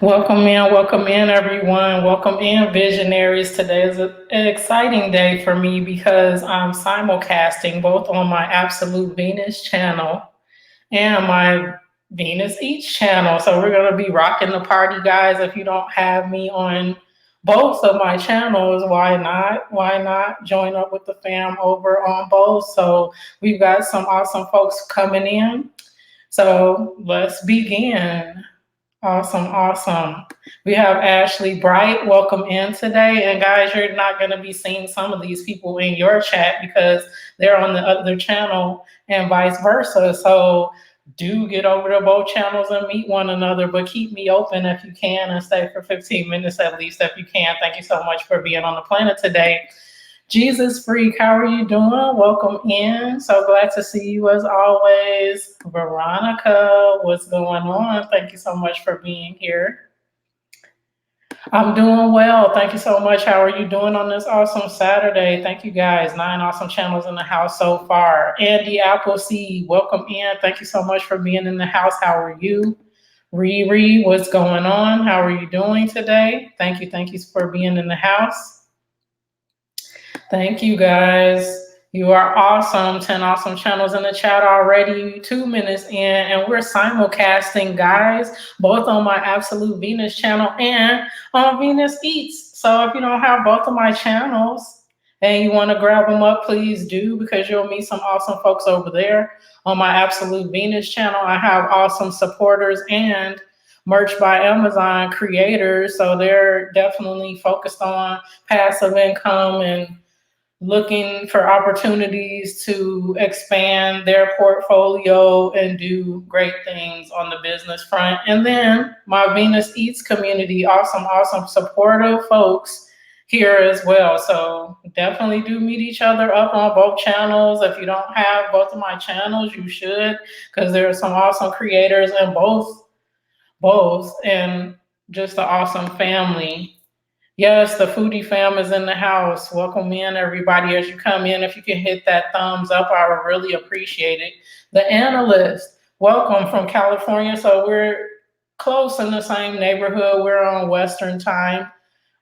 Welcome in, everyone. Welcome in, visionaries. Today is an exciting day for me because I'm simulcasting both on my Absolute Venus channel and my Venus Eats channel. So we're going to be rocking the party, guys. If you don't have me on both of my channels, why not? Why not join up with the fam over on both? So we've got some awesome folks coming in. So let's begin. Awesome, awesome. We have Ashley Bright. Welcome in today. And guys, you're not going to be seeing some of these people in your chat because they're on the other channel and vice versa. So do get over to both channels and meet one another, but keep me open if you can and stay for 15 minutes at least if you can. Thank you so much for being on the planet today. Jesus Freak, how are you doing? Welcome in. So glad to see you as always. Veronica, what's going on? Thank you so much for being here. I'm doing well. Thank you so much. How are you doing on this awesome Saturday? Thank you guys. 9 awesome channels in the house so far. Andy Appleseed, welcome in. Thank you so much for being in the house. How are you? Riri, what's going on? How are you doing today? Thank you. Thank you for being in the house. Thank you guys. You are awesome. 10 awesome channels in the chat already. 2 minutes in, and we're simulcasting, guys, both on my Absolute Venus channel and on Venus Eats. So if you don't have both of my channels and you want to grab them up, please do, because you'll meet some awesome folks over there. On my Absolute Venus channel, I have awesome supporters and merch by Amazon creators. So they're definitely focused on passive income and looking for opportunities to expand their portfolio and do great things on the business front. And then my Venus Eats community, awesome, supportive folks here as well. So definitely do meet each other up on both channels. If you don't have both of my channels, you should, because there are some awesome creators in both, and just an awesome family. Yes, the foodie fam is in the house. Welcome in, everybody. As you come in, if you can hit that thumbs up, I would really appreciate it. The analyst, welcome from California. So we're close in the same neighborhood. We're on Western time,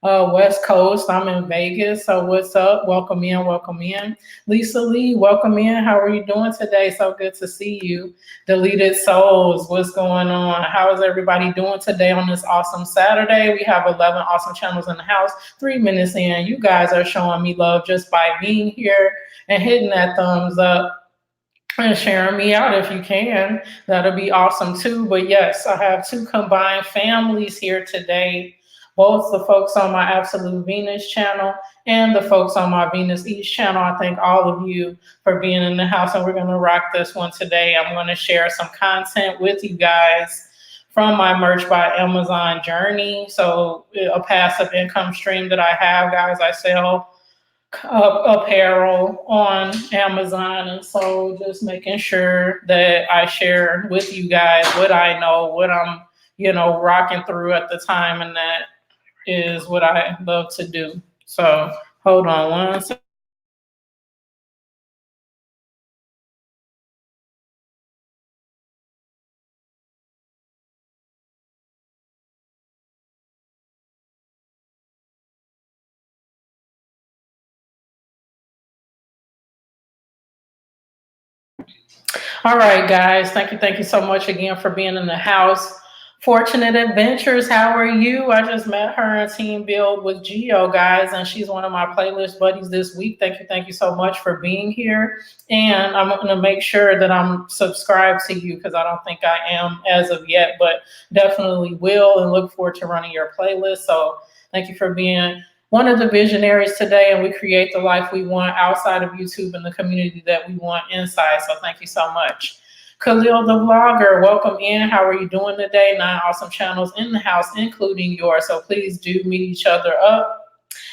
West Coast. I'm in Vegas. So what's up? Welcome in, welcome in. Lisa Lee, welcome in. How are you doing today? So good to see you. Deleted Souls, what's going on? How is everybody doing today on this awesome Saturday? We have 11 awesome channels in the house. 3 minutes in, you guys are showing me love just by being here and hitting that thumbs up and sharing me out if you can. That'll be awesome too. But yes, I have 2 combined families here today, both the folks on my Absolute Venus channel and the folks on my Venus Eats channel. I thank all of you for being in the house, and we're going to rock this one today. I'm going to share some content with you guys from my merch by Amazon journey. So a passive income stream that I have, guys. I sell apparel on Amazon, and so just making sure that I share with you guys what I know, what I'm rocking through at the time, and that is what I love to do. So hold on one second. All right, guys. Thank you so much again for being in the house. Fortunate Adventures, how are you? I just met her in Team Build with Geo, guys, and she's one of my playlist buddies this week. Thank you so much for being here. And I'm going to make sure that I'm subscribed to you because I don't think I am as of yet, but definitely will, and look forward to running your playlist. So thank you for being one of the visionaries today, and we create the life we want outside of YouTube and the community that we want inside. So thank you so much. Khalil the vlogger, welcome in. How are you doing today? 9 awesome channels in the house, including yours. So please do meet each other up.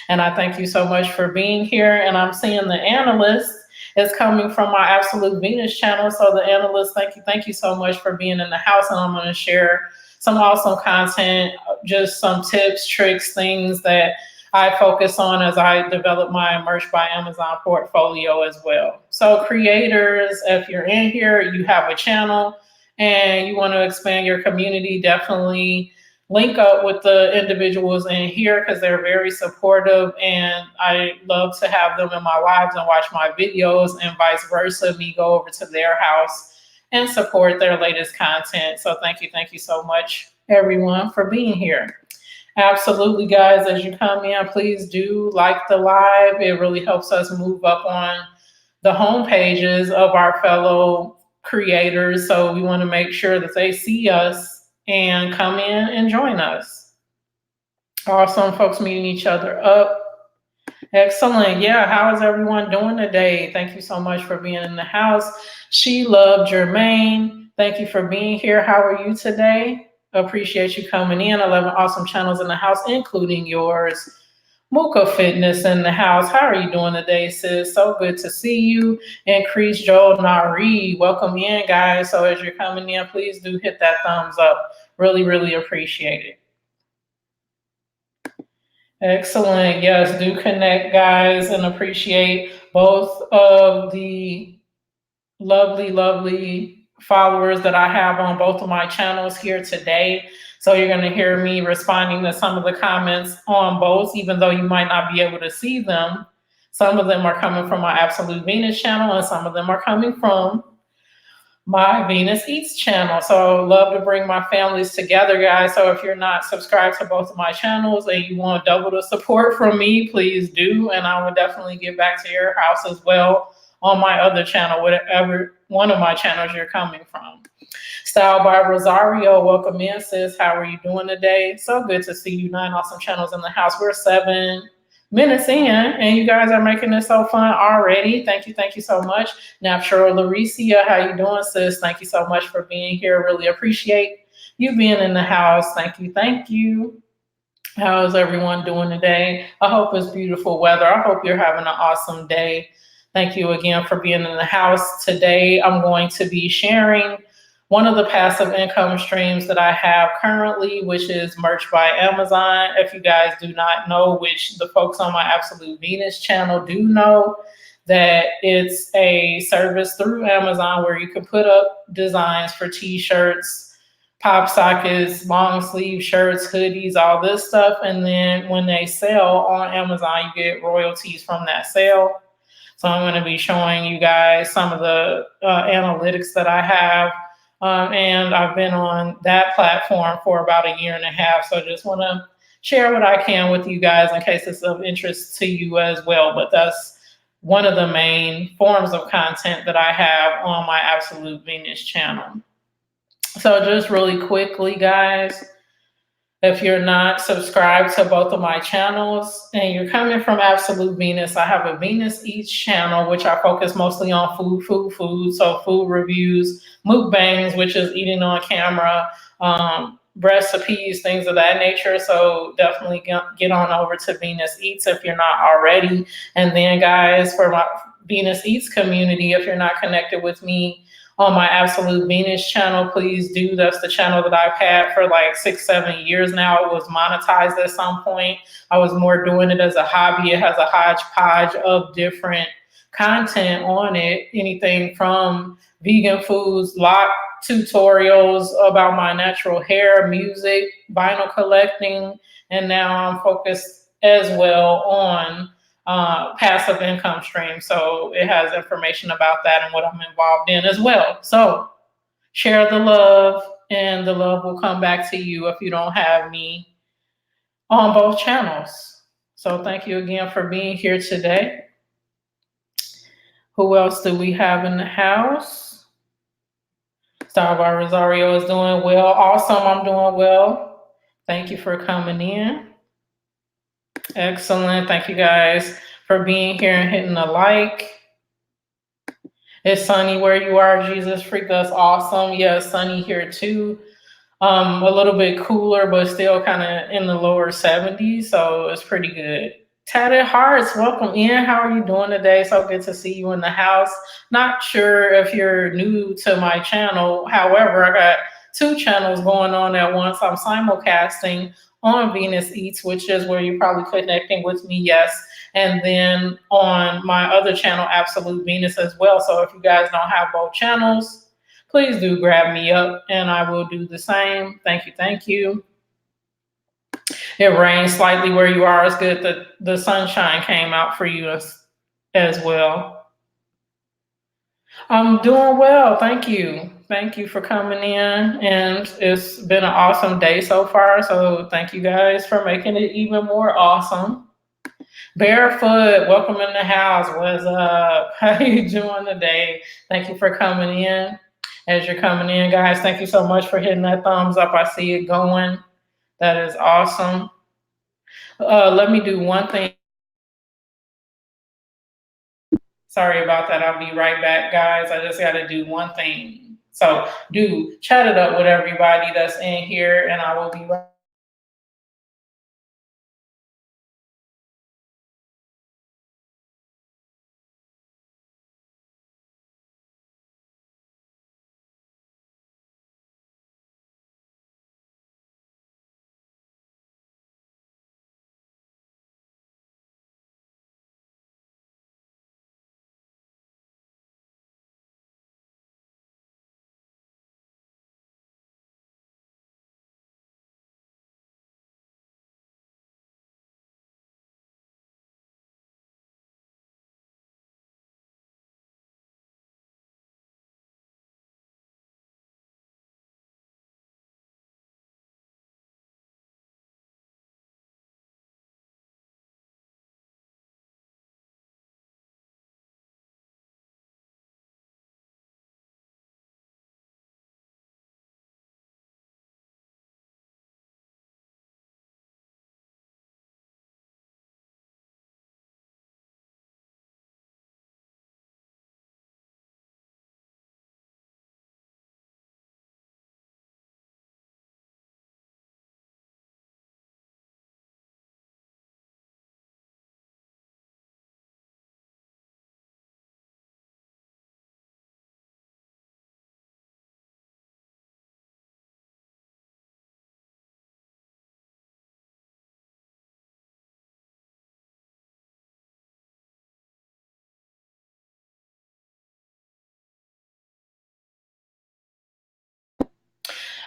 And I thank you so much for being here. And I'm seeing the analyst is coming from my Absolute Venus channel. So the analyst, thank you so much for being in the house. And I'm going to share some awesome content, just some tips, tricks, things that I focus on as I develop my Merch by Amazon portfolio as well. So creators, if you're in here, you have a channel and you want to expand your community, definitely link up with the individuals in here because they're very supportive, and I love to have them in my lives and watch my videos, and vice versa, me go over to their house and support their latest content. So thank you so much, everyone, for being here. Absolutely, guys. As you come in, please do like the live. It really helps us move up on the home pages of our fellow creators. So we want to make sure that they see us and come in and join us. Awesome, folks meeting each other up. Excellent. Yeah, how is everyone doing today? Thank you so much for being in the house. She loved Jermaine. Thank you for being here. How are you today? Appreciate you coming in. 11 awesome channels in the house, including yours. Muka Fitness in the house. How are you doing today, sis? So good to see you. Increase Joel Nari. Welcome in, guys. So as you're coming in, please do hit that thumbs up. Really, really appreciate it. Excellent. Yes, do connect, guys, and appreciate both of the lovely, lovely followers that I have on both of my channels here today. So you're going to hear me responding to some of the comments on both, even though you might not be able to see them. Some of them are coming from my Absolute Venus channel, and some of them are coming from my Venus Eats channel. So I love to bring my families together, guys. So if you're not subscribed to both of my channels and you want double the support from me, please do. And I will definitely get back to your house as well on my other channel, whatever one of my channels you're coming from. Style by Rosario, welcome in, sis. How are you doing today? So good to see you. 9 awesome channels in the house. We're 7 minutes in, and you guys are making this so fun already. Thank you so much. Natural Laricia, how you doing, sis? Thank you so much for being here. Really appreciate you being in the house. Thank you. How is everyone doing today? I hope it's beautiful weather. I hope you're having an awesome day. Thank you again for being in the house. Today, I'm going to be sharing one of the passive income streams that I have currently, which is merch by Amazon. If you guys do not know, which the folks on my Absolute Venus channel do know, that it's a service through Amazon where you can put up designs for t-shirts, pop sockets, long sleeve shirts, hoodies, all this stuff. And then when they sell on Amazon, you get royalties from that sale. So I'm going to be showing you guys some of the analytics that I have. And I've been on that platform for about 1.5 years. So just want to share what I can with you guys in case it's of interest to you as well. But that's one of the main forms of content that I have on my Absolute Venus channel. So just really quickly, guys, if you're not subscribed to both of my channels and you're coming from Absolute Venus, I have a Venus Eats channel, which I focus mostly on food. So food reviews, mukbangs, which is eating on camera, recipes, things of that nature. So definitely get on over to Venus Eats if you're not already. And then, guys, for my Venus Eats community, if you're not connected with me on my Absolute Venus channel, please do. That's the channel that I've had for like 6-7 years now. It was monetized at some point. I was more doing it as a hobby. It has a hodgepodge of different content on it. Anything from vegan foods, lock tutorials about my natural hair, music, vinyl collecting, and now I'm focused as well on passive income stream. So it has information about that and what I'm involved in as well. So share the love, and the love will come back to you if you don't have me on both channels. So thank you again for being here today. Who else do we have in the house? Star by Rosario is doing well. Awesome, I'm doing well. Thank you for coming in. Excellent. Thank you guys for being here and hitting the like. It's sunny where you are, Jesus Freak. That's awesome. Yeah, it's sunny here too. A little bit cooler, but still kind of in the lower 70s. So it's pretty good. Tatted Hearts, welcome in. How are you doing today? So good to see you in the house. Not sure if you're new to my channel. However, I got 2 channels going on at once. I'm simulcasting on Venus Eats, which is where you're probably connecting with me, yes. And then on my other channel, Absolute Venus as well. So if you guys don't have both channels, please do grab me up and I will do the same. Thank you. It rained slightly where you are. It's good that the sunshine came out for you as well. I'm doing well. Thank you. Thank you for coming in. And it's been an awesome day so far. So thank you guys for making it even more awesome. Barefoot, welcome in the house. What's up? How you doing today? Thank you for coming in. As you're coming in, guys, thank you so much for hitting that thumbs up. I see it going. That is awesome. Let me do one thing. Sorry about that. I'll be right back, guys. I just got to do one thing. So do chat it up with everybody that's in here, and I will be right.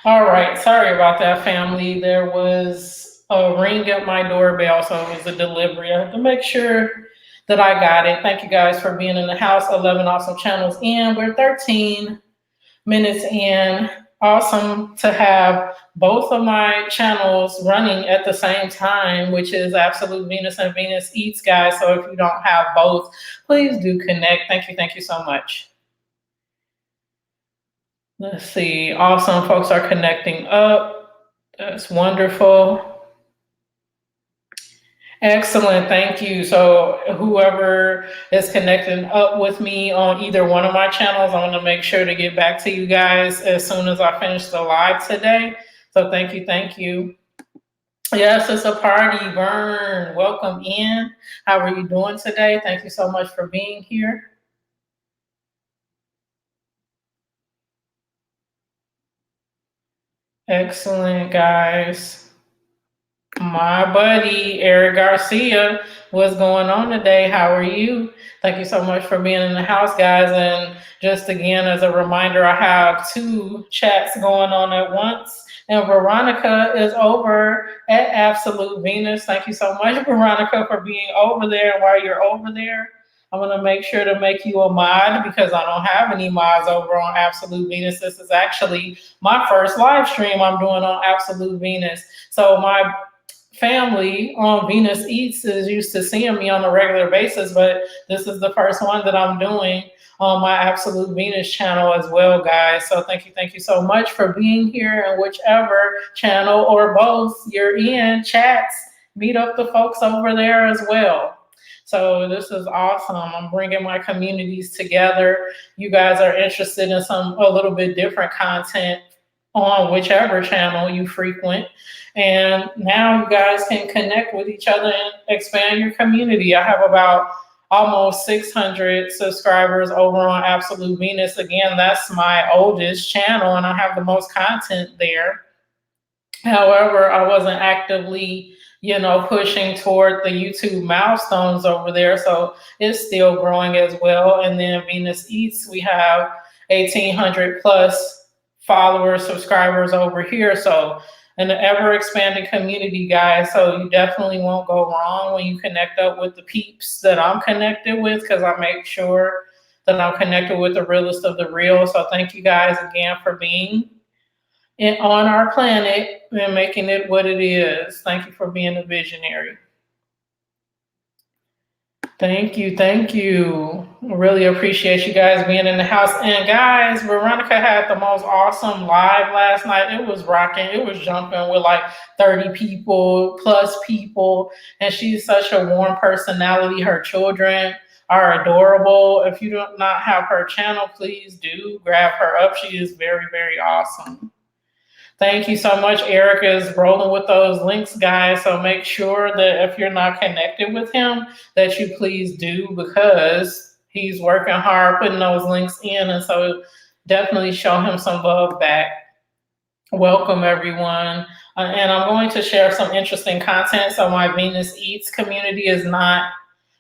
All right. Sorry about that, family. There was a ring at my doorbell, so it was a delivery. I have to make sure that I got it. Thank you guys for being in the house. 11 awesome channels in. We're 13 minutes in. Awesome to have both of my channels running at the same time, which is Absolute Venus and Venus Eats, guys. So if you don't have both, please do connect. Thank you. Thank you so much. Let's see. Awesome. Folks are connecting up. That's wonderful. Excellent. Thank you. So whoever is connecting up with me on either one of my channels, I'm going to make sure to get back to you guys as soon as I finish the live today. So thank you. Thank you. Yes, it's a party. Vern, welcome in. How are you doing today? Thank you so much for being here. Excellent, guys. My buddy, Eric Garcia, what's going on today? How are you? Thank you so much for being in the house, guys. And just again, as a reminder, I have two chats going on at once. And Veronica is over at Absolute Venus. Thank you so much, Veronica, for being over there. And while you're over there, I'm going to make sure to make you a mod because I don't have any mods over on Absolute Venus. This is actually my first live stream I'm doing on Absolute Venus. So my family on Venus Eats is used to seeing me on a regular basis, but this is the first one that I'm doing on my Absolute Venus channel as well, guys. So thank you so much for being here, and whichever channel or both you're in, chats, meet up the folks over there as well. So this is awesome. I'm bringing my communities together. You guys are interested in a little bit different content on whichever channel you frequent. And now you guys can connect with each other and expand your community. I have about almost 600 subscribers over on Absolute Venus. Again, that's my oldest channel and I have the most content there. However, I wasn't actively, pushing toward the YouTube milestones over there. So it's still growing as well. And then Venus Eats, we have 1,800 plus followers, subscribers over here. So an ever expanding community, guys. So you definitely won't go wrong when you connect up with the peeps that I'm connected with, because I make sure that I'm connected with the realest of the real. So thank you guys again for being on our planet and making it what it is. Thank you for being a visionary. Thank you. Thank you. Really appreciate you guys being in the house. And guys, Veronica had the most awesome live last night. It was rocking. It was jumping with like 30 people plus people. And she's such a warm personality. Her children are adorable. If you do not have her channel, please do grab her up. She is very, very awesome. Thank you so much. Eric is rolling with those links, guys. So make sure that if you're not connected with him, that you please do, because he's working hard putting those links in. And so definitely show him some love back. Welcome, everyone. And I'm going to share some interesting content. So my Venus Eats community is not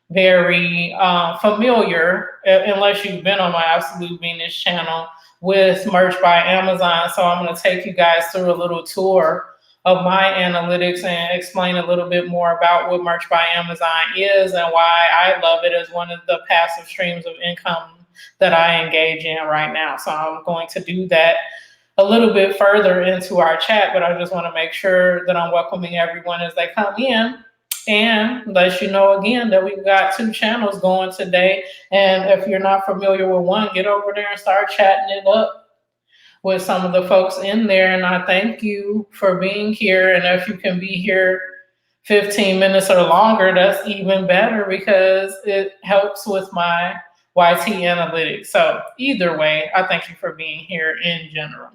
very familiar, unless you've been on my Absolute Venus channel, with Merch by Amazon. So I'm going to take you guys through a little tour of my analytics and explain a little bit more about what Merch by Amazon is and why I love it as one of the passive streams of income that I engage in right now. So I'm going to do that a little bit further into our chat, but I just want to make sure that I'm welcoming everyone as they come in. And let you know again that we've got 2 channels going today. And if you're not familiar with one, get over there and start chatting it up with some of the folks in there. And I thank you for being here. And if you can be here 15 minutes or longer, that's even better, because it helps with my YT analytics. So either way, I thank you for being here in general.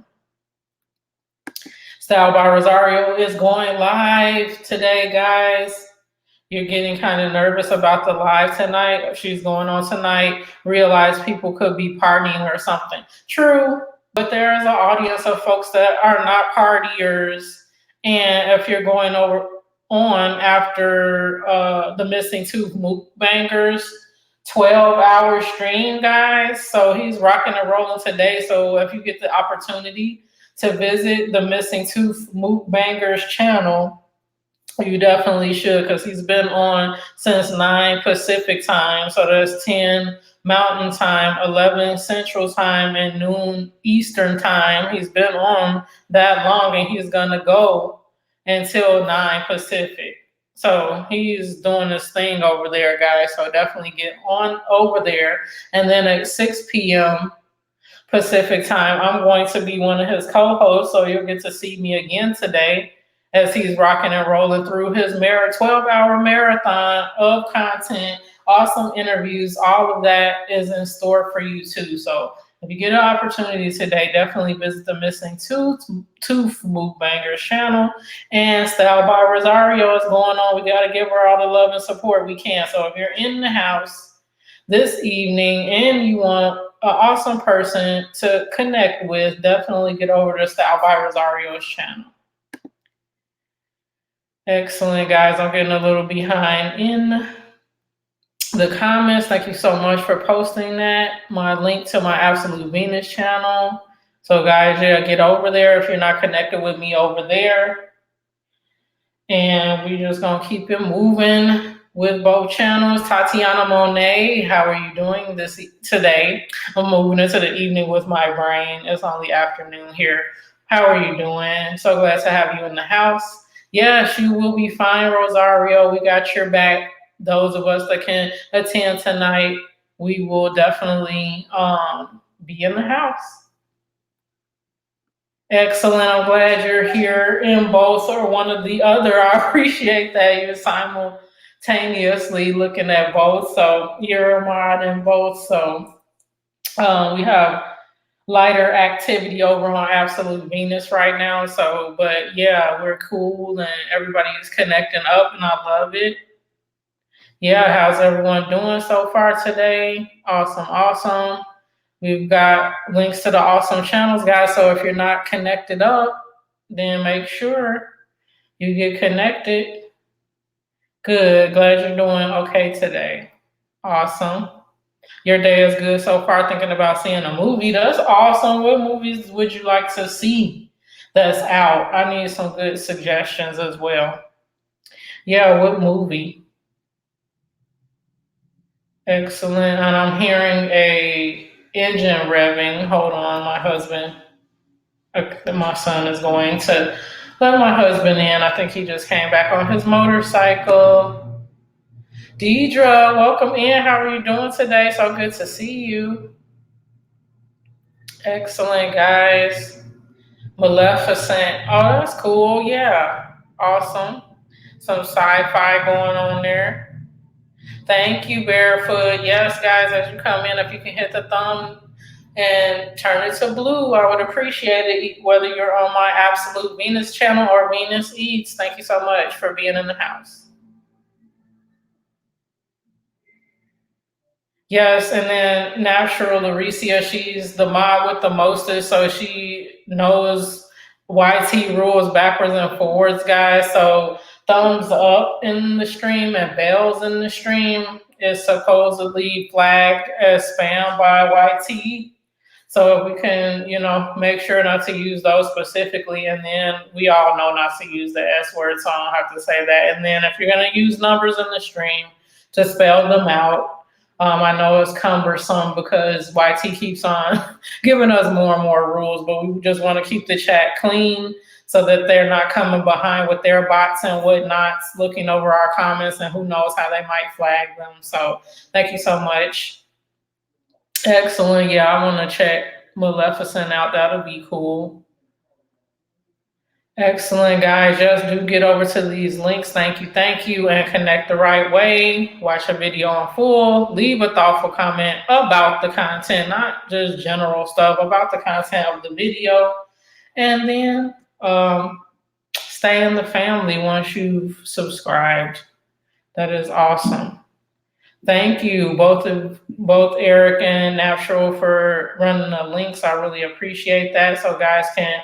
Style by Rosario is going live today, guys. You're getting kind of nervous about the live tonight. She's going on tonight. Realize people could be partying or something. True, but there is an audience of folks that are not partiers. And if you're going on after the Missing Tooth mukbangers 12-hour stream, guys. So he's rocking and rolling today. So if you get the opportunity to visit the Missing Tooth mukbangers channel, you definitely should, because he's been on since 9 Pacific time. So that's 10 Mountain time, 11 Central time, and noon Eastern time. He's been on that long, and he's going to go until 9 Pacific. So he's doing this thing over there, guys. So definitely get on over there. And then at 6 p.m. Pacific time, I'm going to be one of his co-hosts. So you'll get to see me again today, as he's rocking and rolling through his 12-hour marathon of content, awesome interviews. All of that is in store for you too. So if you get an opportunity today, definitely visit the Missing Tooth Mukbangers channel. And Style by Rosario is going on. We got to give her all the love and support we can. So if you're in the house this evening and you want an awesome person to connect with, definitely get over to Style by Rosario's channel. Excellent, guys. I'm getting a little behind in the comments. Thank you so much for posting that. My link to my Absolute Venus channel. So, guys, yeah, get over there if you're not connected with me over there. And we're just going to keep it moving with both channels. Tatiana Monet, how are you doing today? I'm moving into the evening with my brain. It's only afternoon here. How are you doing? So glad to have you in the house. Yes, you will be fine, Rosario. We got your back. Those of us that can attend tonight, we will definitely be in the house. Excellent. I'm glad you're here in both or one or the other. I appreciate that you're simultaneously looking at both. So you're a mod in both. So we have lighter activity over on Absolute Venus right now. So, but yeah, we're cool and everybody is connecting up and I love it. Yeah, how's everyone doing so far today? Awesome, awesome. We've got links to the awesome channels, guys. So if you're not connected up, then make sure you get connected. Good, glad you're doing okay today. Awesome. Your day is good so far, thinking about seeing a movie. That's awesome. What movies would you like to see? that's out. I need some good suggestions as well. Yeah, what movie? Excellent. And I'm hearing a engine revving. Hold on, my son is going to let my husband in. I think he just came back on his motorcycle. Deidre, welcome in. How are you doing today? So good to see you. Excellent, guys. Maleficent. Oh, that's cool. Yeah. Awesome. Some sci-fi going on there. Thank you, Barefoot. Yes, guys, as you come in, if you can hit the thumb and turn it to blue, I would appreciate it, whether you're on my Absolute Venus channel or Venus Eats. Thank you so much for being in the house. Yes, and then Natural Lauricia, she's the mod with the mostest, so she knows YT rules backwards and forwards, guys. So thumbs up in the stream and bells in the stream is supposedly flagged as spam by YT. So if we can, make sure not to use those specifically, and then we all know not to use the S word, so I don't have to say that. And then if you're gonna use numbers in the stream, to spell them out. I know it's cumbersome because YT keeps on giving us more and more rules, but we just want to keep the chat clean so that they're not coming behind with their bots and whatnots, looking over our comments, and who knows how they might flag them. So thank you so much. Excellent. Yeah, I want to check Maleficent out. That'll be cool. Excellent, guys. Just do get over to these links. Thank you, and connect the right way. Watch a video in full. Leave a thoughtful comment about the content, not just general stuff, about the content of the video. And then stay in the family once you've subscribed. That is awesome. Thank you, both Eric and Natural, for running the links. I really appreciate that. So guys can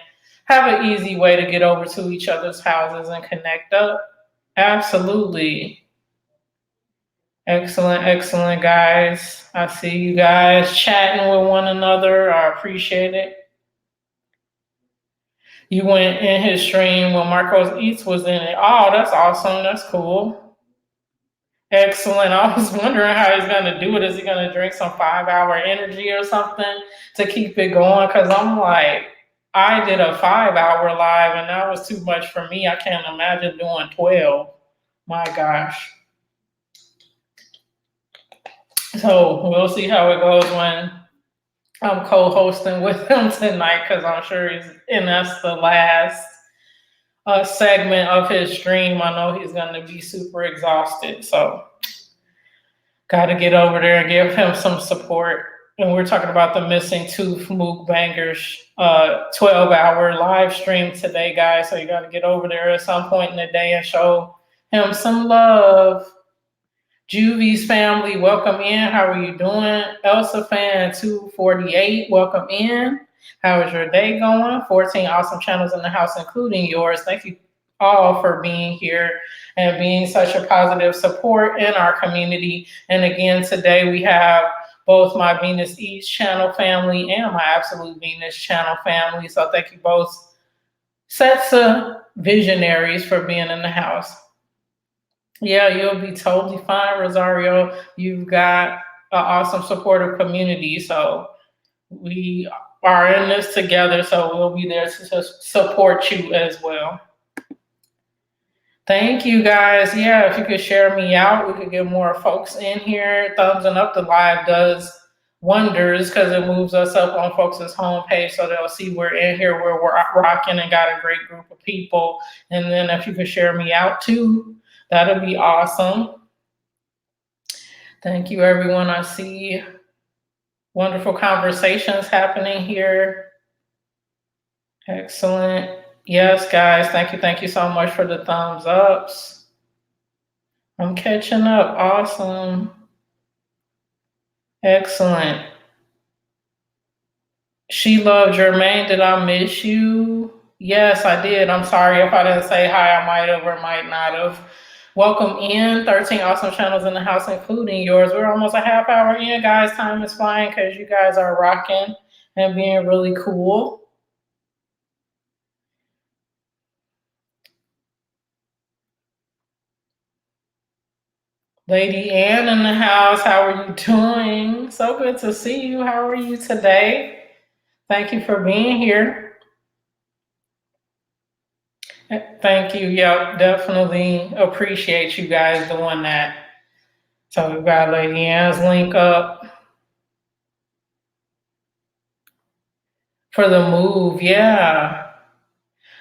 have an easy way to get over to each other's houses and connect up. Absolutely. Excellent, guys. I see you guys chatting with one another. I appreciate it. You went in his stream when Marcos Eats was in it. Oh, that's awesome. That's cool. Excellent. I was wondering how he's going to do it. Is he going to drink some 5-hour energy or something to keep it going? Because I'm like, I did a 5-hour live and that was too much for me. I can't imagine doing 12. My gosh. So we'll see how it goes when I'm co-hosting with him tonight, because I'm sure that's the last segment of his stream. I know he's going to be super exhausted. So got to get over there and give him some support. And we're talking about the Missing Tooth mukbangers 12-hour live stream today, guys. So you got to get over there at some point in the day and show him some love. Juvie's family, welcome in. How are you doing? Elsa fan 248, welcome in. How is your day going? 14 awesome channels in the house, including yours. Thank you all for being here and being such a positive support in our community. And again, today we have both my Venus Eats channel family and my Absolute Venus channel family. So thank you both sets of visionaries for being in the house. Yeah, you'll be totally fine, Rosario. You've got an awesome supportive community. So we are in this together. So we'll be there to support you as well. Thank you, guys. Yeah, if you could share me out, we could get more folks in here. Thumbsing up the live does wonders because it moves us up on folks' homepage so they'll see we're in here, where we're rocking and got a great group of people. And then if you could share me out too, that'll be awesome. Thank you, everyone. I see wonderful conversations happening here. Excellent. Yes, guys, thank you so much for the thumbs ups. I'm catching up. Awesome. Excellent. She loved Jermaine. Did I miss you? Yes, I did. I'm sorry if I didn't say hi. I might have or might not have. Welcome in. 13 awesome channels in the house, including yours. We're almost a half hour in, guys. Time is flying because you guys are rocking and being really cool. Lady Ann in the house. How are you doing? So good to see you. How are you today? Thank you for being here. Thank you. Yep, definitely appreciate you guys doing that. So we've got Lady Ann's link up for the move. Yeah.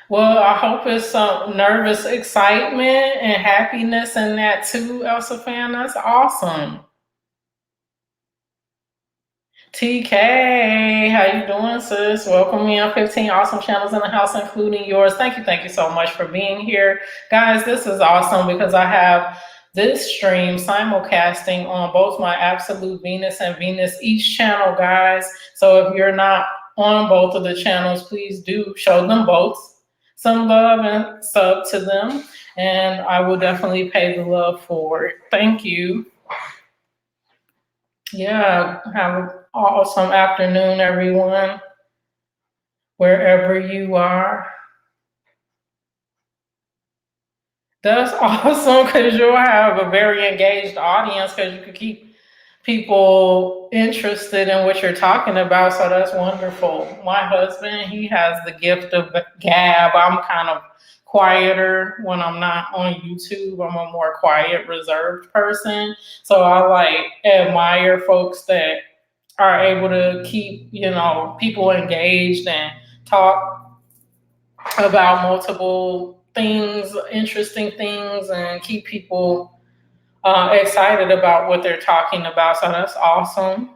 Well, I hope it's some nervous excitement and happiness in that too, Elsa fan. That's awesome. TK, how you doing, sis? Welcome in. 15 awesome channels in the house, including yours. Thank you so much for being here. Guys, this is awesome because I have this stream simulcasting on both my Absolute Venus and Venus Each channel, guys. So if you're not on both of the channels, please do show them both some love and sub to them. And I will definitely pay the love forward. Thank you. Yeah, have an awesome afternoon, everyone, wherever you are. That's awesome because you'll have a very engaged audience because you can keep people interested in what you're talking about. So that's wonderful. My husband, he has the gift of gab. I'm kind of quieter when I'm not on YouTube. I'm a more quiet, reserved person. So I like admire folks that are able to keep, people engaged and talk about multiple things, interesting things, and keep people excited about what they're talking about. So that's awesome.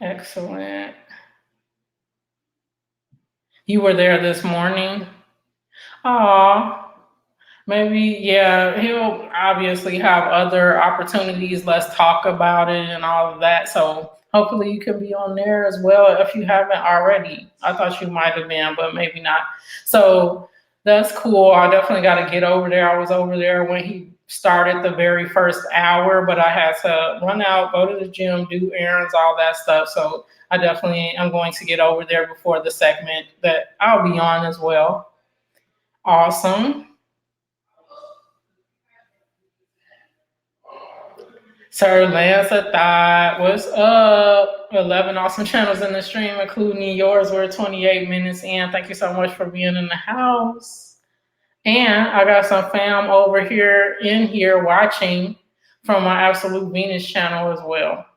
Excellent. You were there this morning? Aw. Maybe, yeah, he'll obviously have other opportunities. Let's talk about it and all of that. So hopefully you can be on there as well if you haven't already. I thought you might have been, but maybe not. So that's cool. I definitely got to get over there. I was over there when he started the very first hour, but I had to run out, go to the gym, do errands, all that stuff. So I definitely am going to get over there before the segment that I'll be on as well. Awesome. Sir Lance a thought, what's up? 11 awesome channels in the stream, including yours. We're 28 minutes in. Thank you so much for being in the house. And I got some fam over here in here watching from my Absolute Venus channel as well.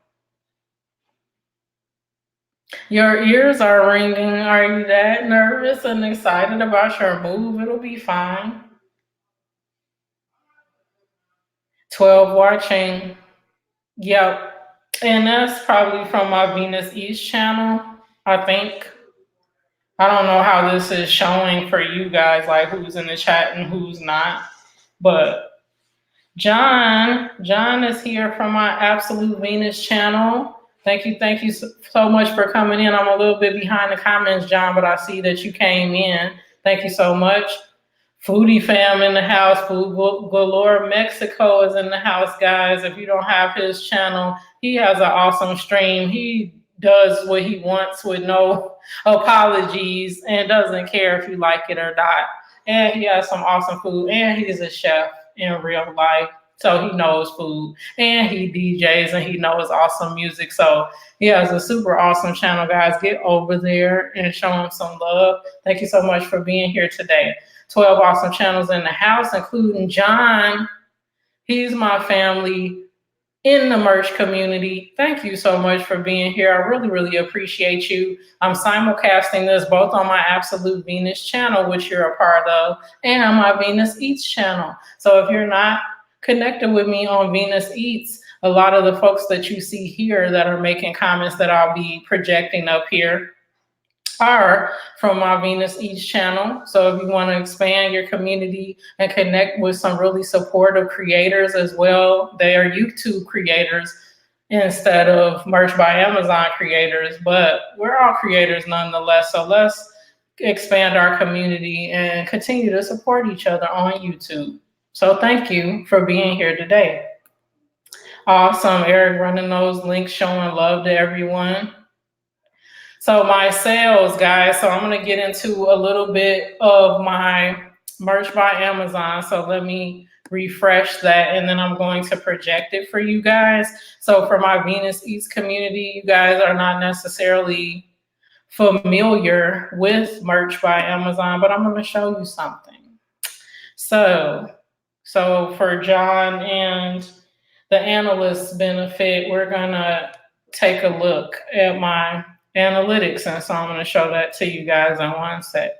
Your ears are ringing. Are you that nervous and excited about your move? It'll be fine. 12 watching. Yep. And that's probably from my Venus East channel, I think. I don't know how this is showing for you guys, like who's in the chat and who's not. But John is here from my Absolute Venus channel. Thank you so much for coming in. I'm a little bit behind the comments, John, but I see that you came in. Thank you so much. Foodie fam in the house. Food Galore Mexico is in the house, guys. If you don't have his channel, he has an awesome stream. He does what he wants with no apologies and doesn't care if you like it or not. And he has some awesome food. And he's a chef in real life. So he knows food. And he DJs and he knows awesome music. So he has a super awesome channel, guys. Get over there and show him some love. Thank you so much for being here today. 12 awesome channels in the house, including John. He's my family in the merch community. Thank you so much for being here. I really, really appreciate you. I'm simulcasting this both on my Absolute Venus channel, which you're a part of, and on my Venus Eats channel. So if you're not connected with me on Venus Eats, a lot of the folks that you see here that are making comments that I'll be projecting up here are from my Venus Eats channel. So if you want to expand your community and connect with some really supportive creators as well, they are YouTube creators instead of Merch by Amazon creators, but we're all creators nonetheless. So let's expand our community and continue to support each other on YouTube. So thank you for being here today. Awesome, Eric running those links, showing love to everyone. So my sales, guys, so I'm going to get into a little bit of my Merch by Amazon. So let me refresh that, and then I'm going to project it for you guys. So for my Venus Eats community, you guys are not necessarily familiar with Merch by Amazon, but I'm going to show you something. So for John and the analyst's benefit, we're going to take a look at my analytics. And so I'm going to show that to you guys in one sec.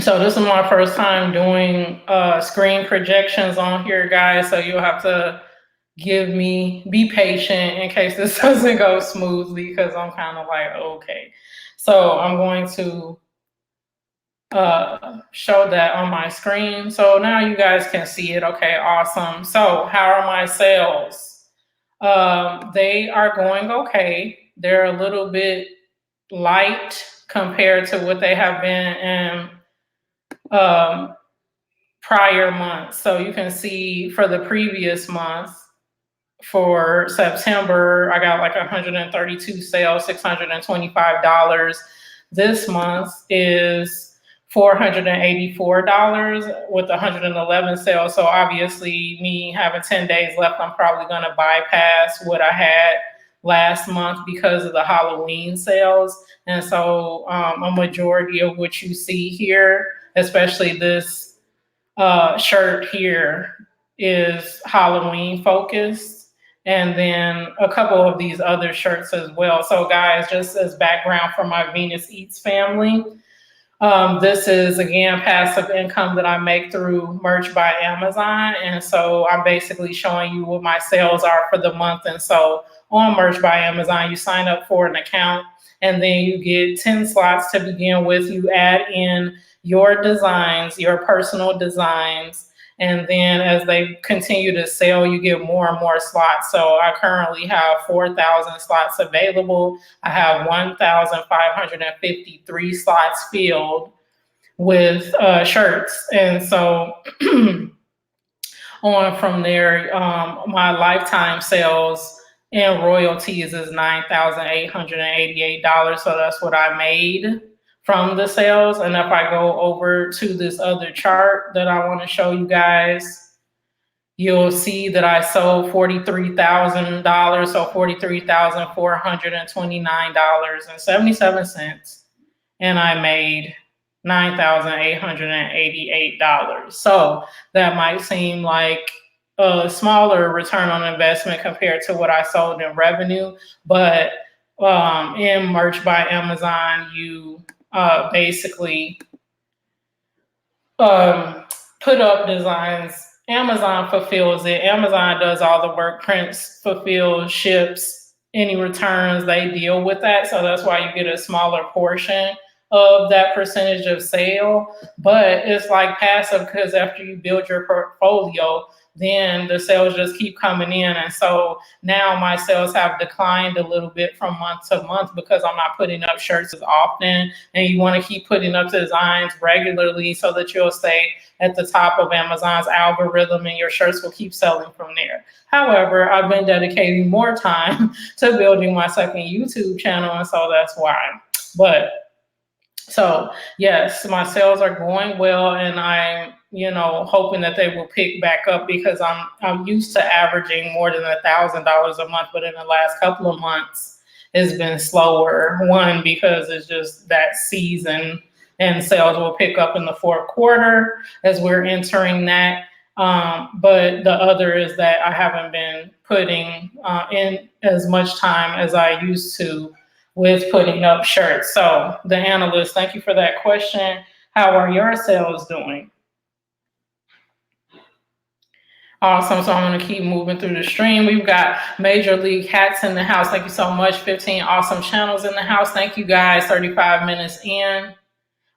So this is my first time doing screen projections on here, guys. So you'll have to be patient in case this doesn't go smoothly, because I'm kind of like, okay. So I'm going to show that on my screen. So now you guys can see it. Okay, awesome. So how are my sales? They are going okay. They're a little bit light compared to what they have been in prior months. So you can see for the previous month, for September, I got like 132 sales, $625. This month is $484 with 111 sales. So obviously, me having 10 days left, I'm probably going to bypass what I had last month because of the Halloween sales. And so a majority of what you see here, especially this shirt here, is Halloween focused. And then a couple of these other shirts as well. So guys, just as background for my Venus Eats family, this is, again, passive income that I make through Merch by Amazon. And so I'm basically showing you what my sales are for the month. And so on Merch by Amazon, you sign up for an account, and then you get 10 slots to begin with. You add in your designs, your personal designs. And then as they continue to sell, you get more and more slots. So I currently have 4,000 slots available. I have 1,553 slots filled with shirts. And so on from there, my lifetime sales and royalties is $9,888. So that's what I made from the sales. And if I go over to this other chart that I want to show you guys, you'll see that I sold $43,000, so $43,429.77, and I made $9,888. So that might seem like a smaller return on investment compared to what I sold in revenue, but in Merch by Amazon, you basically put up designs. Amazon fulfills it. Amazon does all the work, prints, fulfills, ships, any returns, they deal with that. So that's why you get a smaller portion of that percentage of sale. But it's like passive, because after you build your portfolio, then the sales just keep coming in. And so now my sales have declined a little bit from month to month because I'm not putting up shirts as often. And you want to keep putting up designs regularly so that you'll stay at the top of Amazon's algorithm, and your shirts will keep selling from there. However, I've been dedicating more time to building my second YouTube channel, and so that's why. But so yes, my sales are going well, and I'm hoping that they will pick back up, because I'm used to averaging more than $1,000 a month, but in the last couple of months it's been slower. One, because it's just that season, and sales will pick up in the fourth quarter as we're entering that. But the other is that I haven't been putting in as much time as I used to with putting up shirts. So the analyst, thank you for that question. How are your sales doing? Awesome. So I'm going to keep moving through the stream. We've got Major League Hats in the house. Thank you so much. 15 awesome channels in the house. Thank you guys. 35 minutes in.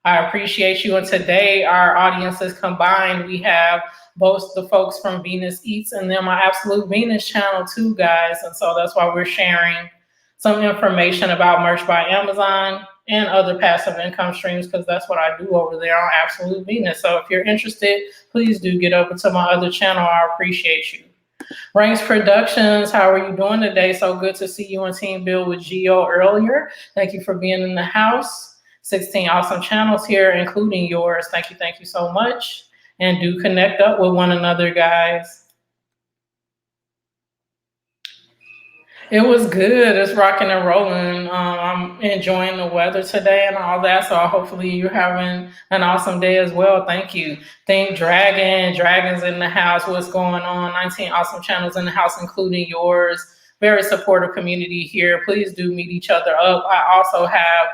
I appreciate you. And today our audience is combined. We have both the folks from Venus Eats and then my Absolute Venus channel too, guys. And so that's why we're sharing some information about Merch by Amazon and other passive income streams, because that's what I do over there on Absolute Venus. So if you're interested, please do get over to my other channel. I appreciate you. Ranks Productions, how are you doing today? So good to see you on Team Build with Geo earlier. Thank you for being in the house. 16 awesome channels here, including yours. Thank you so much. And do connect up with one another, guys. It was good. It's rocking and rolling. I'm enjoying the weather today and all that. So hopefully you're having an awesome day as well. Thank you. Think Dragons in the house. What's going on? 19 awesome channels in the house, including yours. Very supportive community here. Please do meet each other up. I also have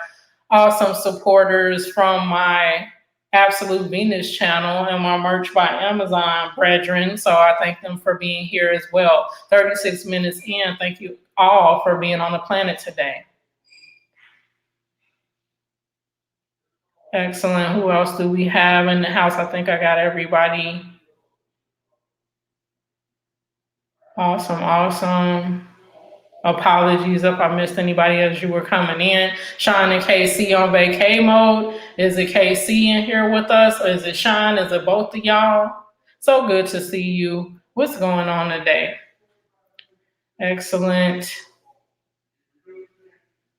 awesome supporters from my Absolute Venus channel and my Merch by Amazon brethren. So I thank them for being here as well. 36 minutes in. Thank you all for being on the planet today. Excellent. Who else do we have in the house? I think I got everybody. Awesome. Apologies if I missed anybody as you were coming in. Sean and KC on vacay mode. Is it KC in here with us? Or is it Sean? Is it both of y'all? So good to see you. What's going on today? Excellent.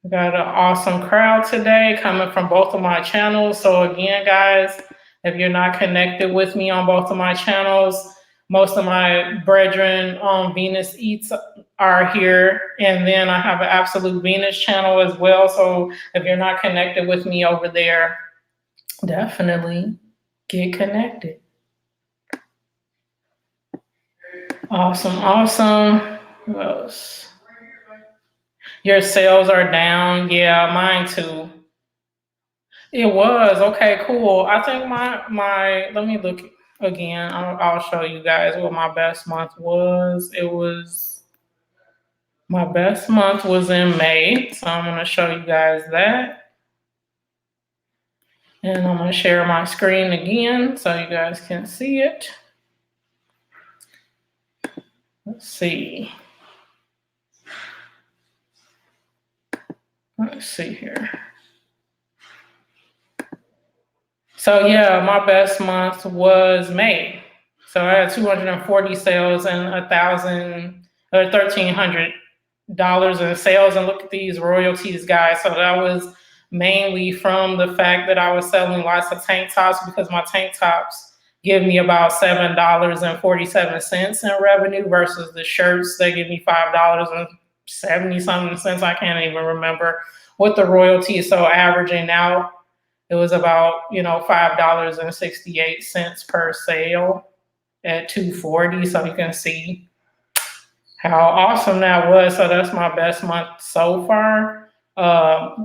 We got an awesome crowd today coming from both of my channels. So again, guys, if you're not connected with me on both of my channels, most of my brethren on Venus Eats are here. And then I have an Absolute Venus channel as well. So if you're not connected with me over there, definitely get connected. Awesome. Who else? Your sales are down. Yeah, mine too. It was. Okay, cool. I think my let me look again. I'll show you guys what my best month was. My best month was in May. So I'm gonna show you guys that. And I'm gonna share my screen again so you guys can see it. Let's see here. So yeah, my best month was May. So I had 240 sales and $1,300 in sales. And look at these royalties, guys. So that was mainly from the fact that I was selling lots of tank tops, because my tank tops give me about $7.47 in revenue versus the shirts that give me $5.70 something cents. I can't even remember what the royalty is. So averaging out, it was about, $5.68 per sale at 240. So you can see how awesome that was. So that's my best month so far.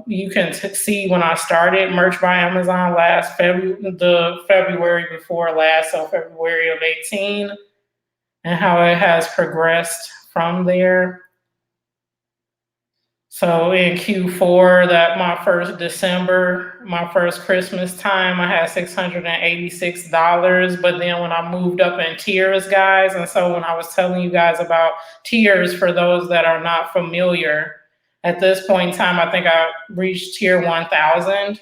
You can see when I started Merch by Amazon the February before last, so February of 18, and how it has progressed from there. So in Q4, my first December, my first Christmas time, I had $686. But then when I moved up in tiers, guys, and so when I was telling you guys about tiers, for those that are not familiar, at this point in time, I think I reached tier 1,000.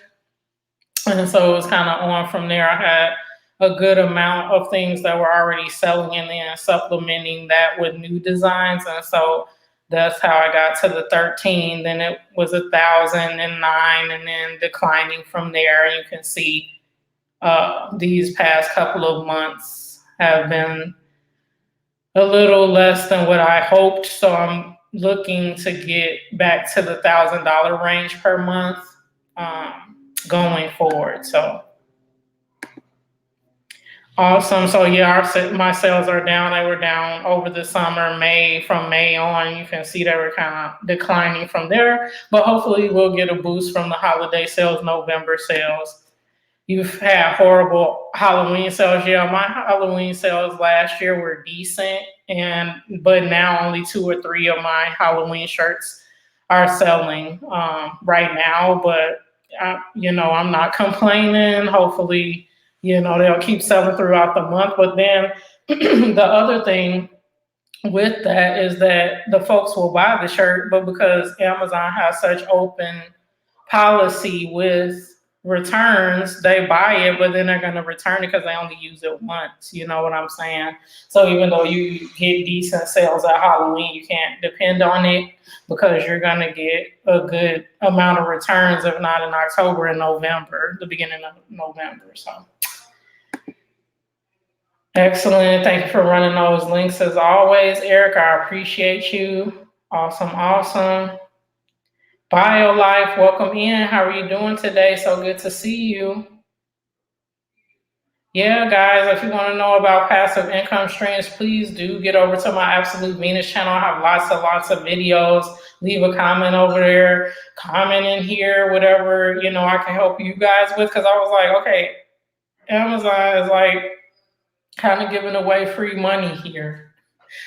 And so it was kind of on from there. I had a good amount of things that were already selling and then supplementing that with new designs. And so that's how I got to the 13. Then it was 1,009 and then declining from there. And you can see these past couple of months have been a little less than what I hoped. So I'm looking to get back to the $1,000 range per month going forward. So awesome. So yeah, my sales are down. They were down over the summer, from May on. You can see they were kind of declining from there, but hopefully we'll get a boost from the holiday sales, November sales. You've had horrible Halloween sales. Yeah, my Halloween sales last year were decent, but now only 2 or 3 of my Halloween shirts are selling right now. But I'm not complaining. Hopefully, they'll keep selling throughout the month. But then the other thing with that is that the folks will buy the shirt, but because Amazon has such open policy with returns, they buy it, but then they're going to return it because they only use it once. You know what I'm saying? So even though you get decent sales at Halloween, you can't depend on it because you're going to get a good amount of returns, if not in October and November, the beginning of November. So excellent. Thank you for running those links as always, Eric. I appreciate you. Awesome, awesome. Bio Life, welcome in. How are you doing today? So good to see you. Yeah, guys, if you want to know about passive income streams, please do get over to my Absolute Venus channel. I have lots of videos. Leave a comment over there, comment in here, whatever, I can help you guys with. Because I was like, okay, Amazon is like kind of giving away free money here.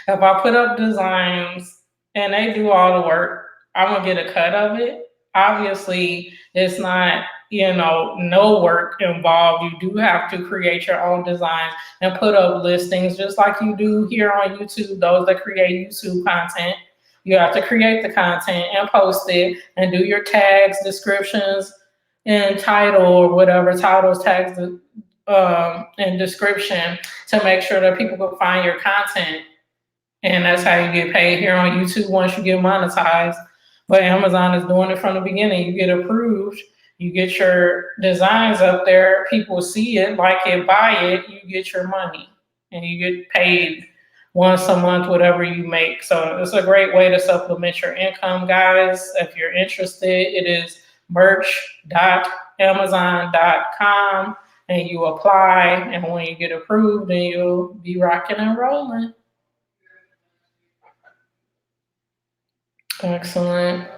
If I put up designs and they do all the work, I'm going to get a cut of it. Obviously, it's not, no work involved. You do have to create your own designs and put up listings just like you do here on YouTube, those that create YouTube content. You have to create the content and post it and do your tags, descriptions, and title or whatever, titles, tags, and description to make sure that people can find your content. And that's how you get paid here on YouTube once you get monetized. But Amazon is doing it from the beginning. You get approved, you get your designs up there, people see it, like it, buy it, you get your money. And you get paid once a month, whatever you make. So it's a great way to supplement your income, guys. If you're interested, it is merch.amazon.com and you apply. And when you get approved, then you'll be rocking and rolling. Excellent.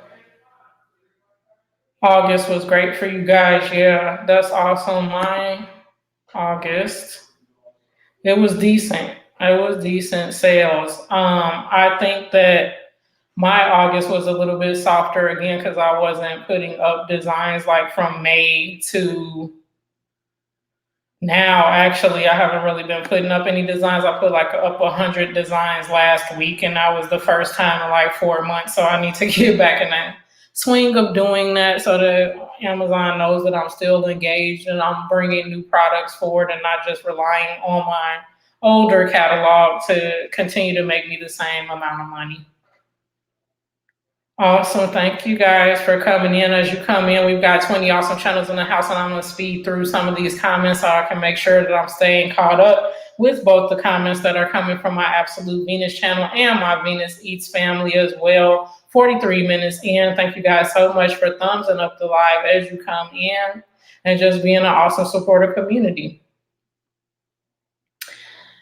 August was great for you guys. Yeah, that's awesome. Mine, August, it was decent. It was decent sales. I think that my August was a little bit softer again because I wasn't putting up designs like from May to now. Actually, I haven't really been putting up any designs. I put like up 100 designs last week, and that was the first time in like 4 months. So I need to get back in that swing of doing that so that Amazon knows that I'm still engaged and I'm bringing new products forward and not just relying on my older catalog to continue to make me the same amount of money. Awesome. Thank you guys for coming in. As you come in, we've got 20 awesome channels in the house, and I'm going to speed through some of these comments so I can make sure that I'm staying caught up with both the comments that are coming from my Absolute Venus channel and my Venus Eats family as well. 43 minutes in. Thank you guys so much for thumbsing up the live as you come in and just being an awesome supporter community.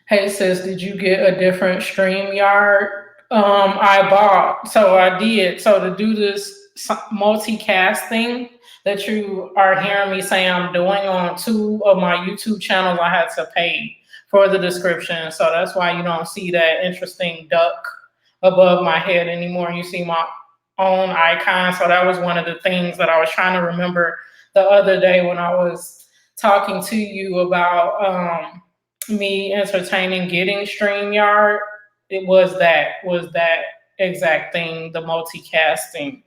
Hey sis, did you get a different StreamYard? I did. So to do this multicasting that you are hearing me say I'm doing on 2 of my YouTube channels, I had to pay for the description. So that's why you don't see that interesting duck above my head anymore. You see my own icon. So that was one of the things that I was trying to remember the other day when I was talking to you about me entertaining getting StreamYard. It was that exact thing, the multicasting.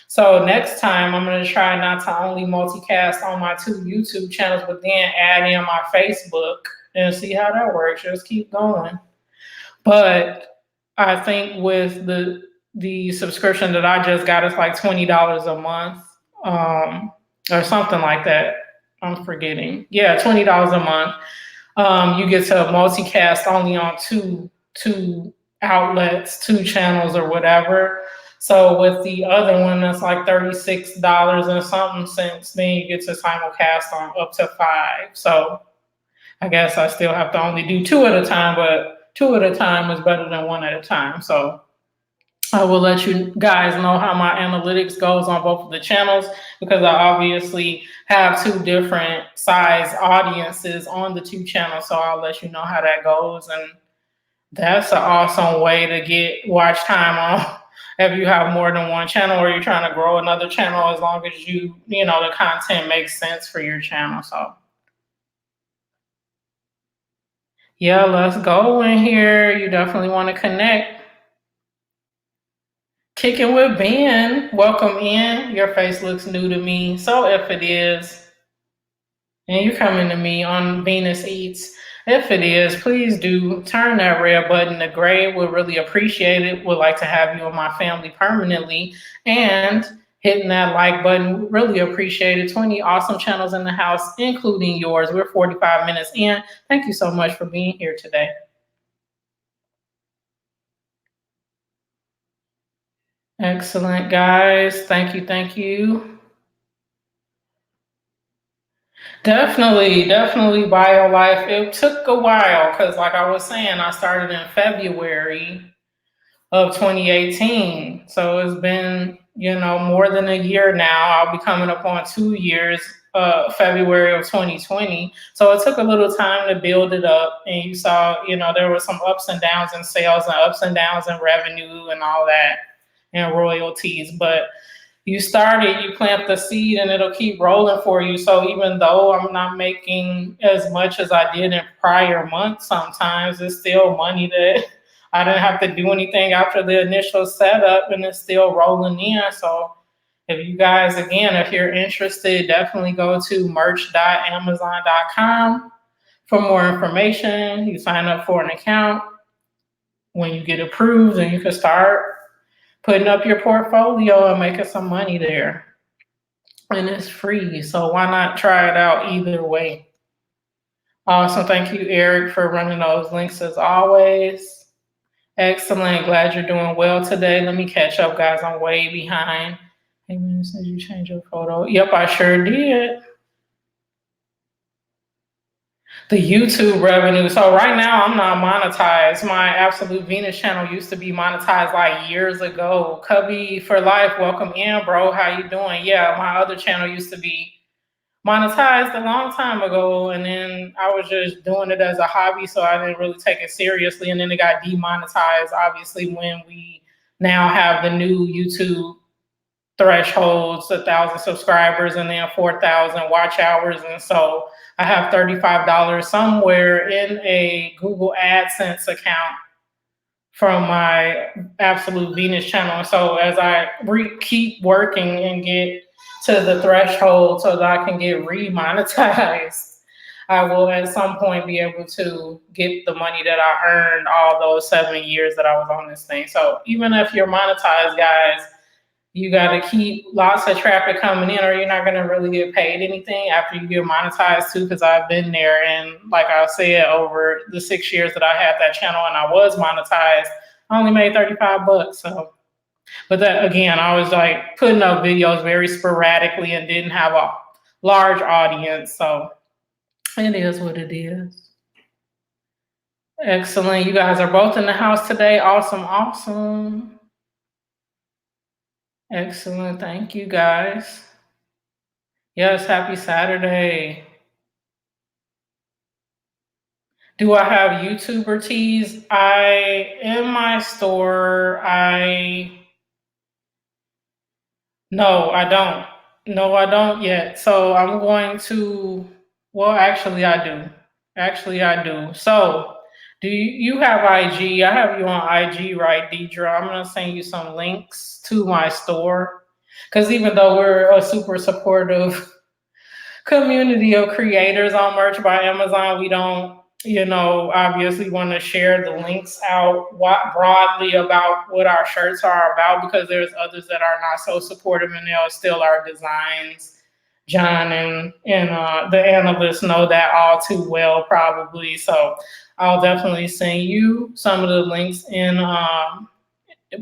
So next time I'm going to try not to only multicast on my 2 YouTube channels, but then add in my Facebook and see how that works. Just keep going. But I think with the subscription that I just got, it's like $20 a month, or something like that. I'm forgetting. Yeah, $20 a month. You get to multicast only on two outlets, 2 channels or whatever. So with the other one, that's like $36 and something cents. Then you get to simulcast on up to 5. So I guess I still have to only do 2 at a time, but 2 at a time is better than 1 at a time. So I will let you guys know how my analytics goes on both of the channels, because I obviously have 2 different size audiences on the 2 channels. So I'll let you know how that goes. And that's an awesome way to get watch time on if you have more than 1 channel or you're trying to grow another channel, as long as the content makes sense for your channel. So yeah, let's go in here. You definitely want to connect. Kicking with Ben, welcome in. Your face looks new to me. So if it is, And you're coming to me on Venus Eats. If it is, please do turn that red button to gray. Would really appreciate it. Would like to have you in my family permanently. And hitting that like button, really appreciate it. 20 awesome channels in the house, including yours. We're 45 minutes in. Thank you so much for being here today. Excellent, guys. Thank you. Thank you. Definitely BioLife. It took a while because, like I was saying, I started in February of 2018. So it's been, more than a year now. I'll be coming up on 2 years, February of 2020. So it took a little time to build it up. And you saw, there were some ups and downs in sales and ups and downs in revenue and all that and royalties. But you started, you plant the seed and it'll keep rolling for you. So even though I'm not making as much as I did in prior months, sometimes it's still money that I didn't have to do anything after the initial setup and it's still rolling in. So if you guys, again, if you're interested, definitely go to merch.amazon.com for more information. You sign up for an account. When you get approved, and you can start putting up your portfolio and making some money there. And it's free, so why not try it out either way? Awesome. Thank you, Eric, for running those links as always. Excellent. Glad you're doing well today. Let me catch up, guys. I'm way behind. Hey, man, did you change your photo? Yep, I sure did. The YouTube revenue. So right now I'm not monetized. My Absolute Venus channel used to be monetized like years ago. Cubby for Life, welcome in, bro. How you doing? Yeah, my other channel used to be monetized a long time ago, and then I was just doing it as a hobby, so I didn't really take it seriously. And then it got demonetized, obviously, when we now have the new YouTube thresholds, 1,000 subscribers and then 4,000 watch hours. And so I have $35 somewhere in a Google AdSense account from my Absolute Venus channel. So as I keep working and get to the threshold so that I can get remonetized, I will at some point be able to get the money that I earned all those 7 years that I was on this thing. So even if you're monetized, guys, you got to keep lots of traffic coming in, or you're not going to really get paid anything after you get monetized too. Because I've been there, and like I said, over the 6 years that I had that channel and I was monetized, I only made $35. So, but that again, I was like putting up videos very sporadically and didn't have a large audience. So it is what it is. Excellent. You guys are both in the house today. Awesome. Excellent. Thank you, guys. Yes, happy Saturday. Do I have YouTuber tees? In my store, no, I don't. No, I don't yet. So I'm going to, well, actually, I do. Actually, I do. So, do you have IG? I have you on IG, right, Deidre? I'm going to send you some links to my store. Because even though we're a super supportive community of creators on Merch by Amazon, we don't, obviously want to share the links out broadly about what our shirts are about, because there's others that are not so supportive and they'll steal our designs. John and the analysts know that all too well, probably. So I'll definitely send you some of the links in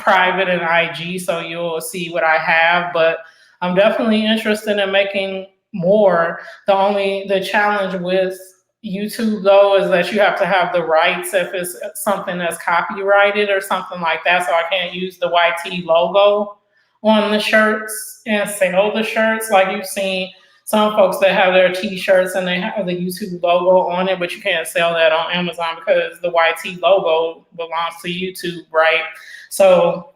private and IG, so you'll see what I have. But I'm definitely interested in making more. The challenge with YouTube though is that you have to have the rights if it's something that's copyrighted or something like that. So I can't use the YT logo on the shirts and sell the shirts. Like you've seen some folks that have their t-shirts and they have the YouTube logo on it, but you can't sell that on Amazon because the YT logo belongs to YouTube, right? So,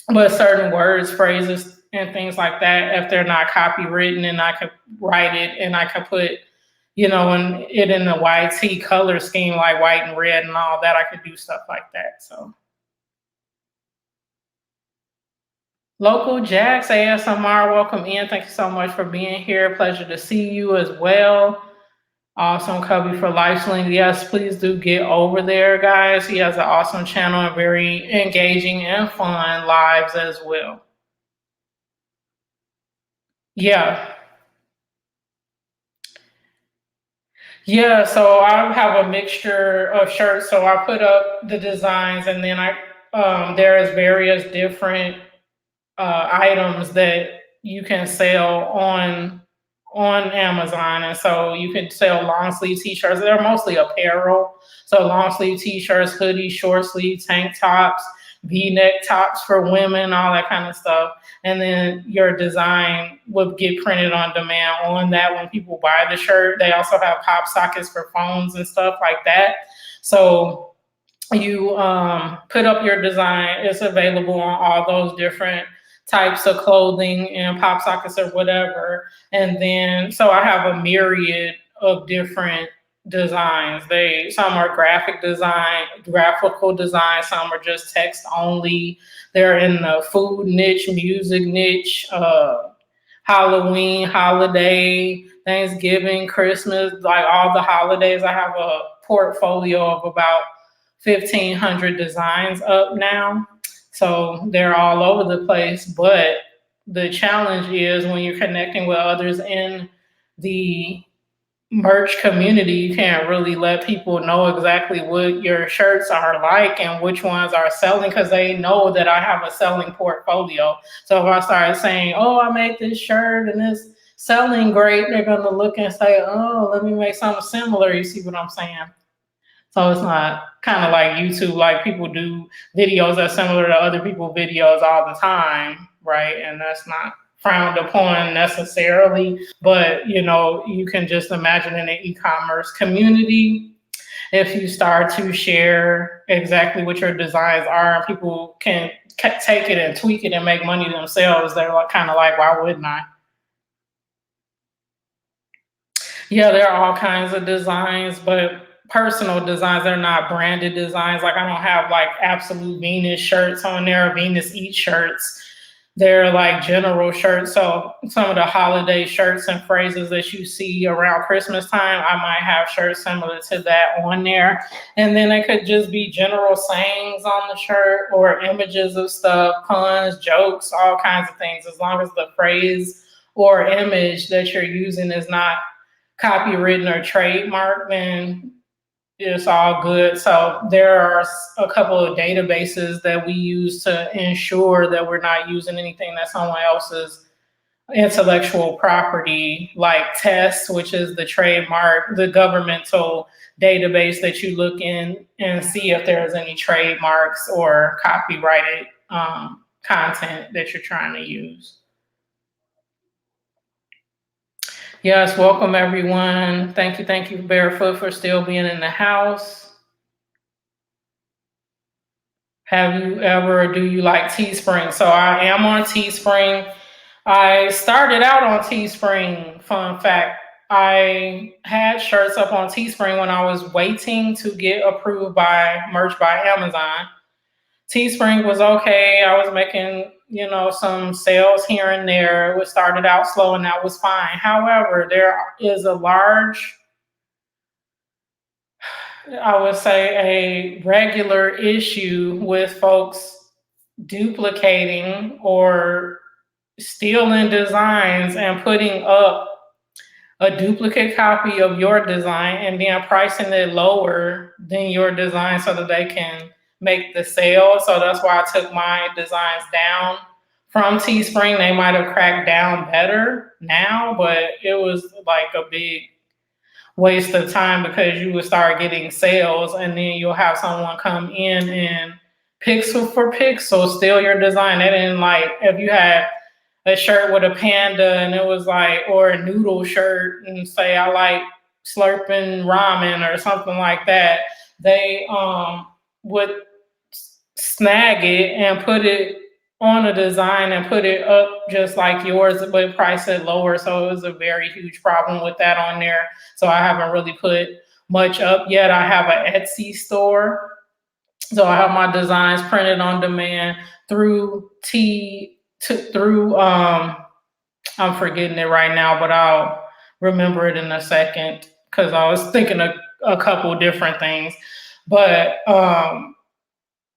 but certain words, phrases, and things like that, if they're not copywritten, and I could write it and I could put, in the YT color scheme, like white and red and all that, I could do stuff like that. So, Local Jax ASMR, welcome in. Thank you so much for being here. Pleasure to see you as well. Awesome, Cubby for Lifelink. Yes, please do get over there, guys. He has an awesome channel and very engaging and fun lives as well. Yeah. Yeah, so I have a mixture of shirts. So I put up the designs and then there's various different items that you can sell on Amazon, and so you can sell long sleeve t-shirts. They're mostly apparel, so long sleeve t-shirts, hoodies, short sleeve tank tops, V-neck tops for women, all that kind of stuff. And then your design would get printed on demand on that when people buy the shirt. They also have pop sockets for phones and stuff like that. So you put up your design. It's available on all those different types of clothing and pop sockets or whatever. And then, so I have a myriad of different designs. Some are graphical design, some are just text only. They're in the food niche, music niche, Halloween, holiday, Thanksgiving, Christmas, like all the holidays. I have a portfolio of about 1,500 designs up now. So they're all over the place. But the challenge is when you're connecting with others in the merch community, you can't really let people know exactly what your shirts are like and which ones are selling, because they know that I have a selling portfolio. So if I start saying, oh, I make this shirt and it's selling great, they're going to look and say, oh, let me make something similar. You see what I'm saying? So it's not kind of like YouTube, like people do videos that are similar to other people's videos all the time, right? And that's not frowned upon necessarily, but you can just imagine in the e-commerce community, if you start to share exactly what your designs are and people can take it and tweak it and make money themselves, they're like, kind of like, why wouldn't I? Yeah, there are all kinds of designs, but personal designs. They're not branded designs. Like I don't have like Absolute Venus shirts on there, Venus Eat shirts. They're like general shirts. So some of the holiday shirts and phrases that you see around Christmas time, I might have shirts similar to that on there. And then it could just be general sayings on the shirt or images of stuff, puns, jokes, all kinds of things. As long as the phrase or image that you're using is not copywritten or trademarked, then it's all good. So there are a couple of databases that we use to ensure that we're not using anything that's someone else's intellectual property, like TESS, which is the trademark, the governmental database that you look in and see if there's any trademarks or copyrighted content that you're trying to use. Yes, welcome everyone. Thank you, Barefoot, for still being in the house. Have you ever, or do you like Teespring? So I am on Teespring. I started out on Teespring. Fun fact, I had shirts up on Teespring when I was waiting to get approved by Merch by Amazon. Teespring was okay. I was making, some sales here and there. It started out slow and that was fine. However, there is a large, I would say, a regular issue with folks duplicating or stealing designs and putting up a duplicate copy of your design and then pricing it lower than your design so that they can make the sale. So that's why I took my designs down from Teespring. They might have cracked down better now, but it was like a big waste of time because you would start getting sales and then you'll have someone come in and pixel for pixel steal your design. They didn't like, if you had a shirt with a panda and it was like, or a noodle shirt and say I like slurping ramen or something like that, they would snag it and put it on a design and put it up just like yours but price it lower. So it was a very huge problem with that on there. So I haven't really put much up yet. I have an Etsy store, so I have my designs printed on demand through I'm forgetting it right now, but I'll remember it in a second. because I was thinking of a couple different things. But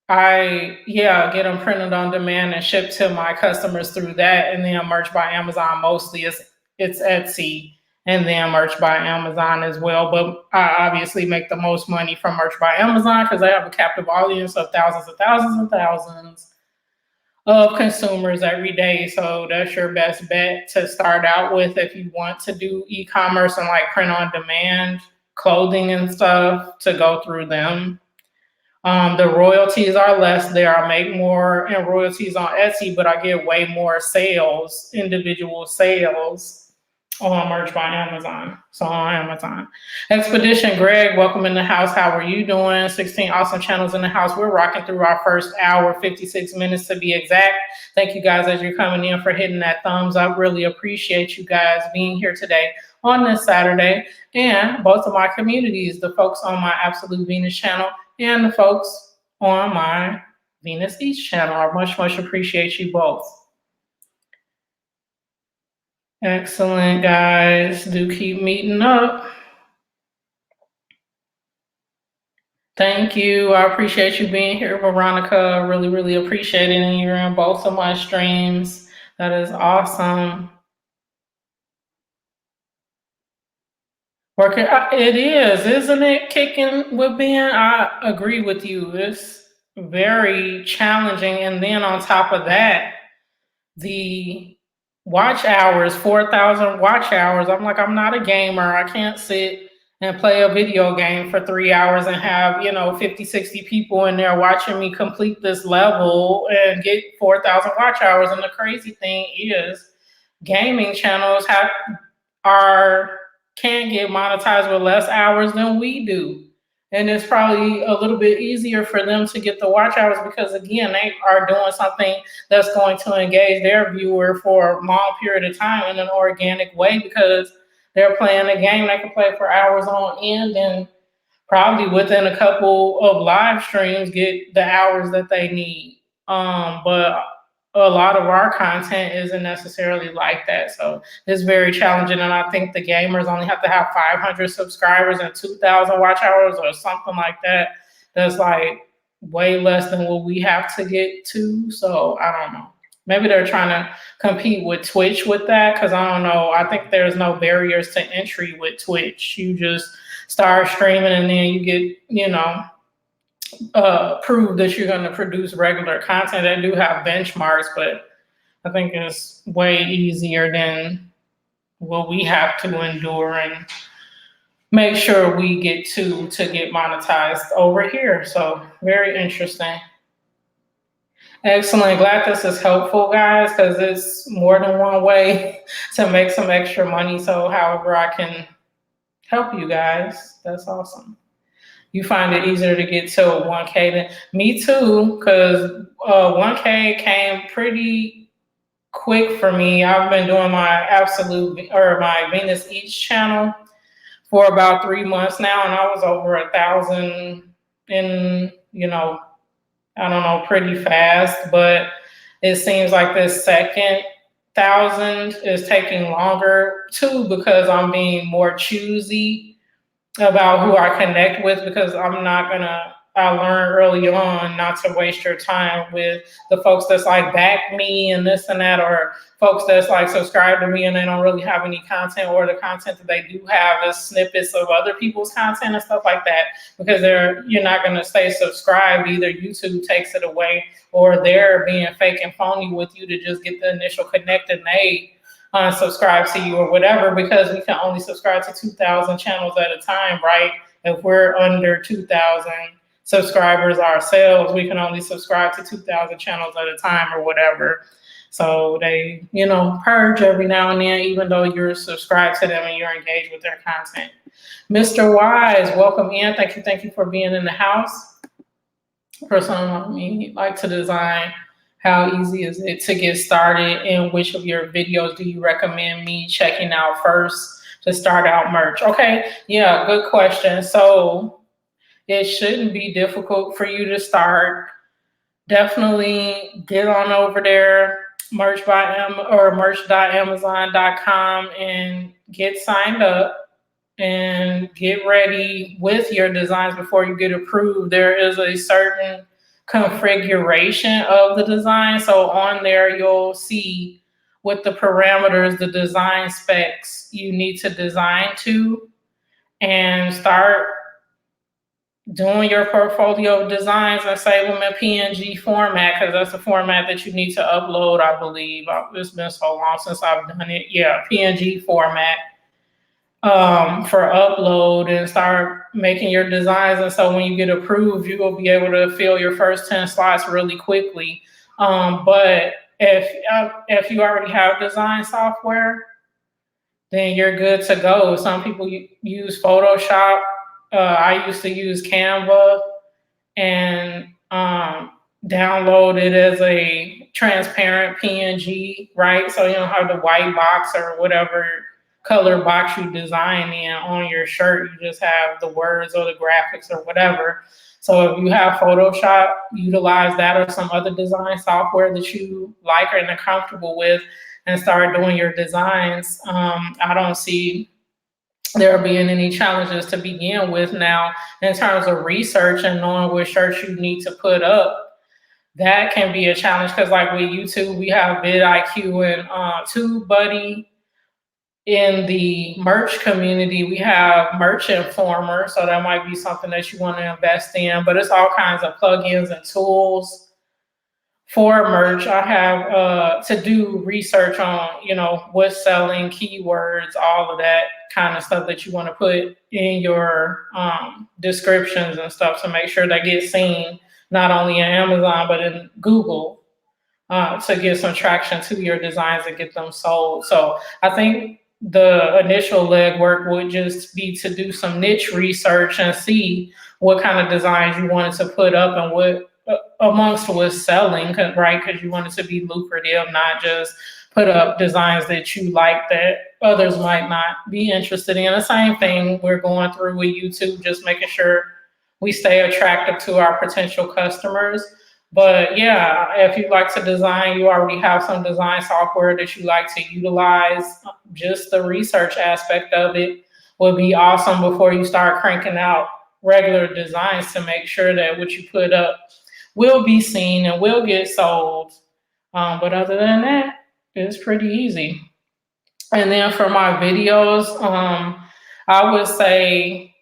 I get them printed on demand and shipped to my customers through that, and then Merch by Amazon mostly it's Etsy, and then Merch by Amazon as well. But I obviously make the most money from Merch by Amazon because I have a captive audience of thousands and thousands and thousands of consumers every day. So that's your best bet to start out with if you want to do e-commerce and like print on demand clothing and stuff, to go through them. The royalties are less there. I make more in royalties on Etsy, but I get way more sales, individual sales on Merch by Amazon. So on Amazon. Expedition Greg, welcome in the house. How are you doing? 16 awesome channels in the house. We're rocking through our first hour, 56 minutes to be exact. Thank you guys as you're coming in for hitting that thumbs up. Really appreciate you guys being here today on this Saturday. And both of my communities, the folks on my Absolute Venus channel and the folks on my Venus East channel. I much, much appreciate you both. Excellent, guys. Do keep meeting up. Thank you. I appreciate you being here, Veronica. Really, really appreciate it. And you're in both of my streams. That is awesome. Working, it is, isn't it? Kicking with being, I agree with you. It's very challenging. And then on top of that, the watch hours, 4,000 watch hours. I'm like, I'm not a gamer. I can't sit and play a video game for 3 hours and have, 50, 60 people in there watching me complete this level and get 4,000 watch hours. And the crazy thing is gaming channels can get monetized with less hours than we do. And it's probably a little bit easier for them to get the watch hours because, again, they are doing something that's going to engage their viewer for a long period of time in an organic way because they're playing a game they can play for hours on end and probably within a couple of live streams get the hours that they need. But a lot of our content isn't necessarily like that. So it's very challenging. And I think the gamers only have to have 500 subscribers and 2,000 watch hours or something like that. That's like way less than what we have to get to. So I don't know. Maybe they're trying to compete with Twitch with that, because I don't know. I think there's no barriers to entry with Twitch. You just start streaming and then you get, prove that you're going to produce regular content. They do have benchmarks, but I think it's way easier than what we have to endure and make sure we get to get monetized over here. So very interesting. Excellent. Glad this is helpful, guys, because it's more than one way to make some extra money. So however I can help you guys, that's awesome. You find it easier to get to 1K than me too, because 1K came pretty quick for me. I've been doing my my Venus Eats channel for about 3 months now, and I was over 1,000 in, I don't know, pretty fast, but it seems like this second 1,000 is taking longer too, because I'm being more choosy about who I connect with, because I learned early on not to waste your time with the folks that's like back me and this and that, or folks that's like subscribe to me and they don't really have any content, or the content that they do have is snippets of other people's content and stuff like that, because you're not going to stay subscribed. Either YouTube takes it away or they're being fake and phony with you to just get the initial connect and they unsubscribe to you or whatever, because we can only subscribe to 2,000 channels at a time, right? If we're under 2,000 subscribers ourselves, we can only subscribe to 2,000 channels at a time or whatever. So they, purge every now and then, even though you're subscribed to them and you're engaged with their content. Mr. Wise, welcome in. Thank you for being in the house. For someone like me, like to design, how easy is it to get started, and which of your videos do you recommend me checking out first to start out merch? Okay, yeah, good question. So it shouldn't be difficult for you to start. Definitely get on over there, merch.amazon.com, and get signed up. and get ready with your designs before you get approved, there is a certain configuration of the design. So on there, you'll see what the parameters, the design specs you need to design to, and start doing your portfolio of designs and save them in PNG format, because that's the format that you need to upload, I believe. It's been so long since I've done it. Yeah, PNG format for upload, and start making your designs. And so when you get approved, you will be able to fill your first 10 slots really quickly. But if you already have design software, then you're good to go. Some people use Photoshop. I used to use Canva and download it as a transparent PNG, right? So you don't have the white box or whatever color box you design in on your shirt. You just have the words or the graphics or whatever. So if you have Photoshop, utilize that or some other design software that you like and are comfortable with, and start doing your designs. I don't see there being any challenges to begin with. Now, in terms of research and knowing what shirts you need to put up, that can be a challenge, because like with YouTube, we have vidIQ and TubeBuddy. In the merch community, we have Merch Informer, so that might be something that you want to invest in. But it's all kinds of plugins and tools for merch. I have to do research on, what's selling, keywords, all of that kind of stuff that you want to put in your descriptions and stuff to make sure they get seen not only in Amazon but in Google, to get some traction to your designs and get them sold. So I think the initial legwork would just be to do some niche research and see what kind of designs you wanted to put up and what amongst what's selling, right? Because you want it to be lucrative, not just put up designs that you like that others might not be interested in. The same thing we're going through with YouTube, just making sure we stay attractive to our potential customers. But yeah, if you like to design, you already have some design software that you like to utilize. Just the research aspect of it would be awesome before you start cranking out regular designs, to make sure that what you put up will be seen and will get sold. But other than that, it's pretty easy. And then for my videos, I would say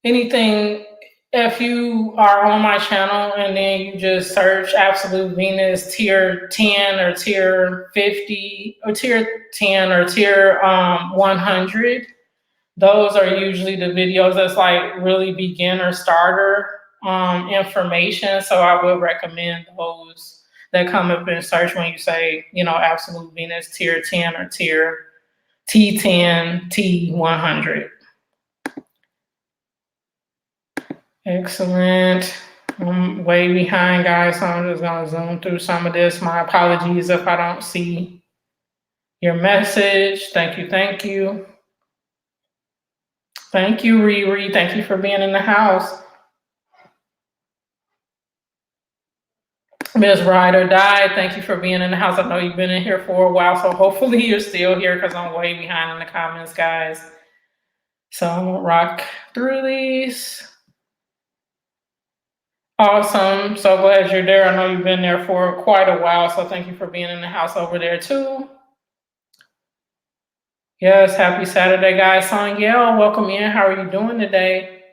anything. If you are on my channel and then you just search Absolute Venus tier 10 or tier 50 or tier 10 or tier 100, those are usually the videos that's like really beginner starter information. So I would recommend those that come up in search when you say, Absolute Venus tier 10 or tier T10, T100. Excellent. I'm way behind, guys, so I'm just going to zoom through some of this. My apologies if I don't see your message. Thank you. Thank you. Thank you, Riri. Thank you for being in the house. Ms. Ride or Die, thank you for being in the house. I know you've been in here for a while, so hopefully you're still here, because I'm way behind in the comments, guys. So I'm going to rock through these. Awesome. So glad you're there. I know you've been there for quite a while, so thank you for being in the house over there too. Yes, happy Saturday, guys. Sonyel, welcome in. How are you doing today?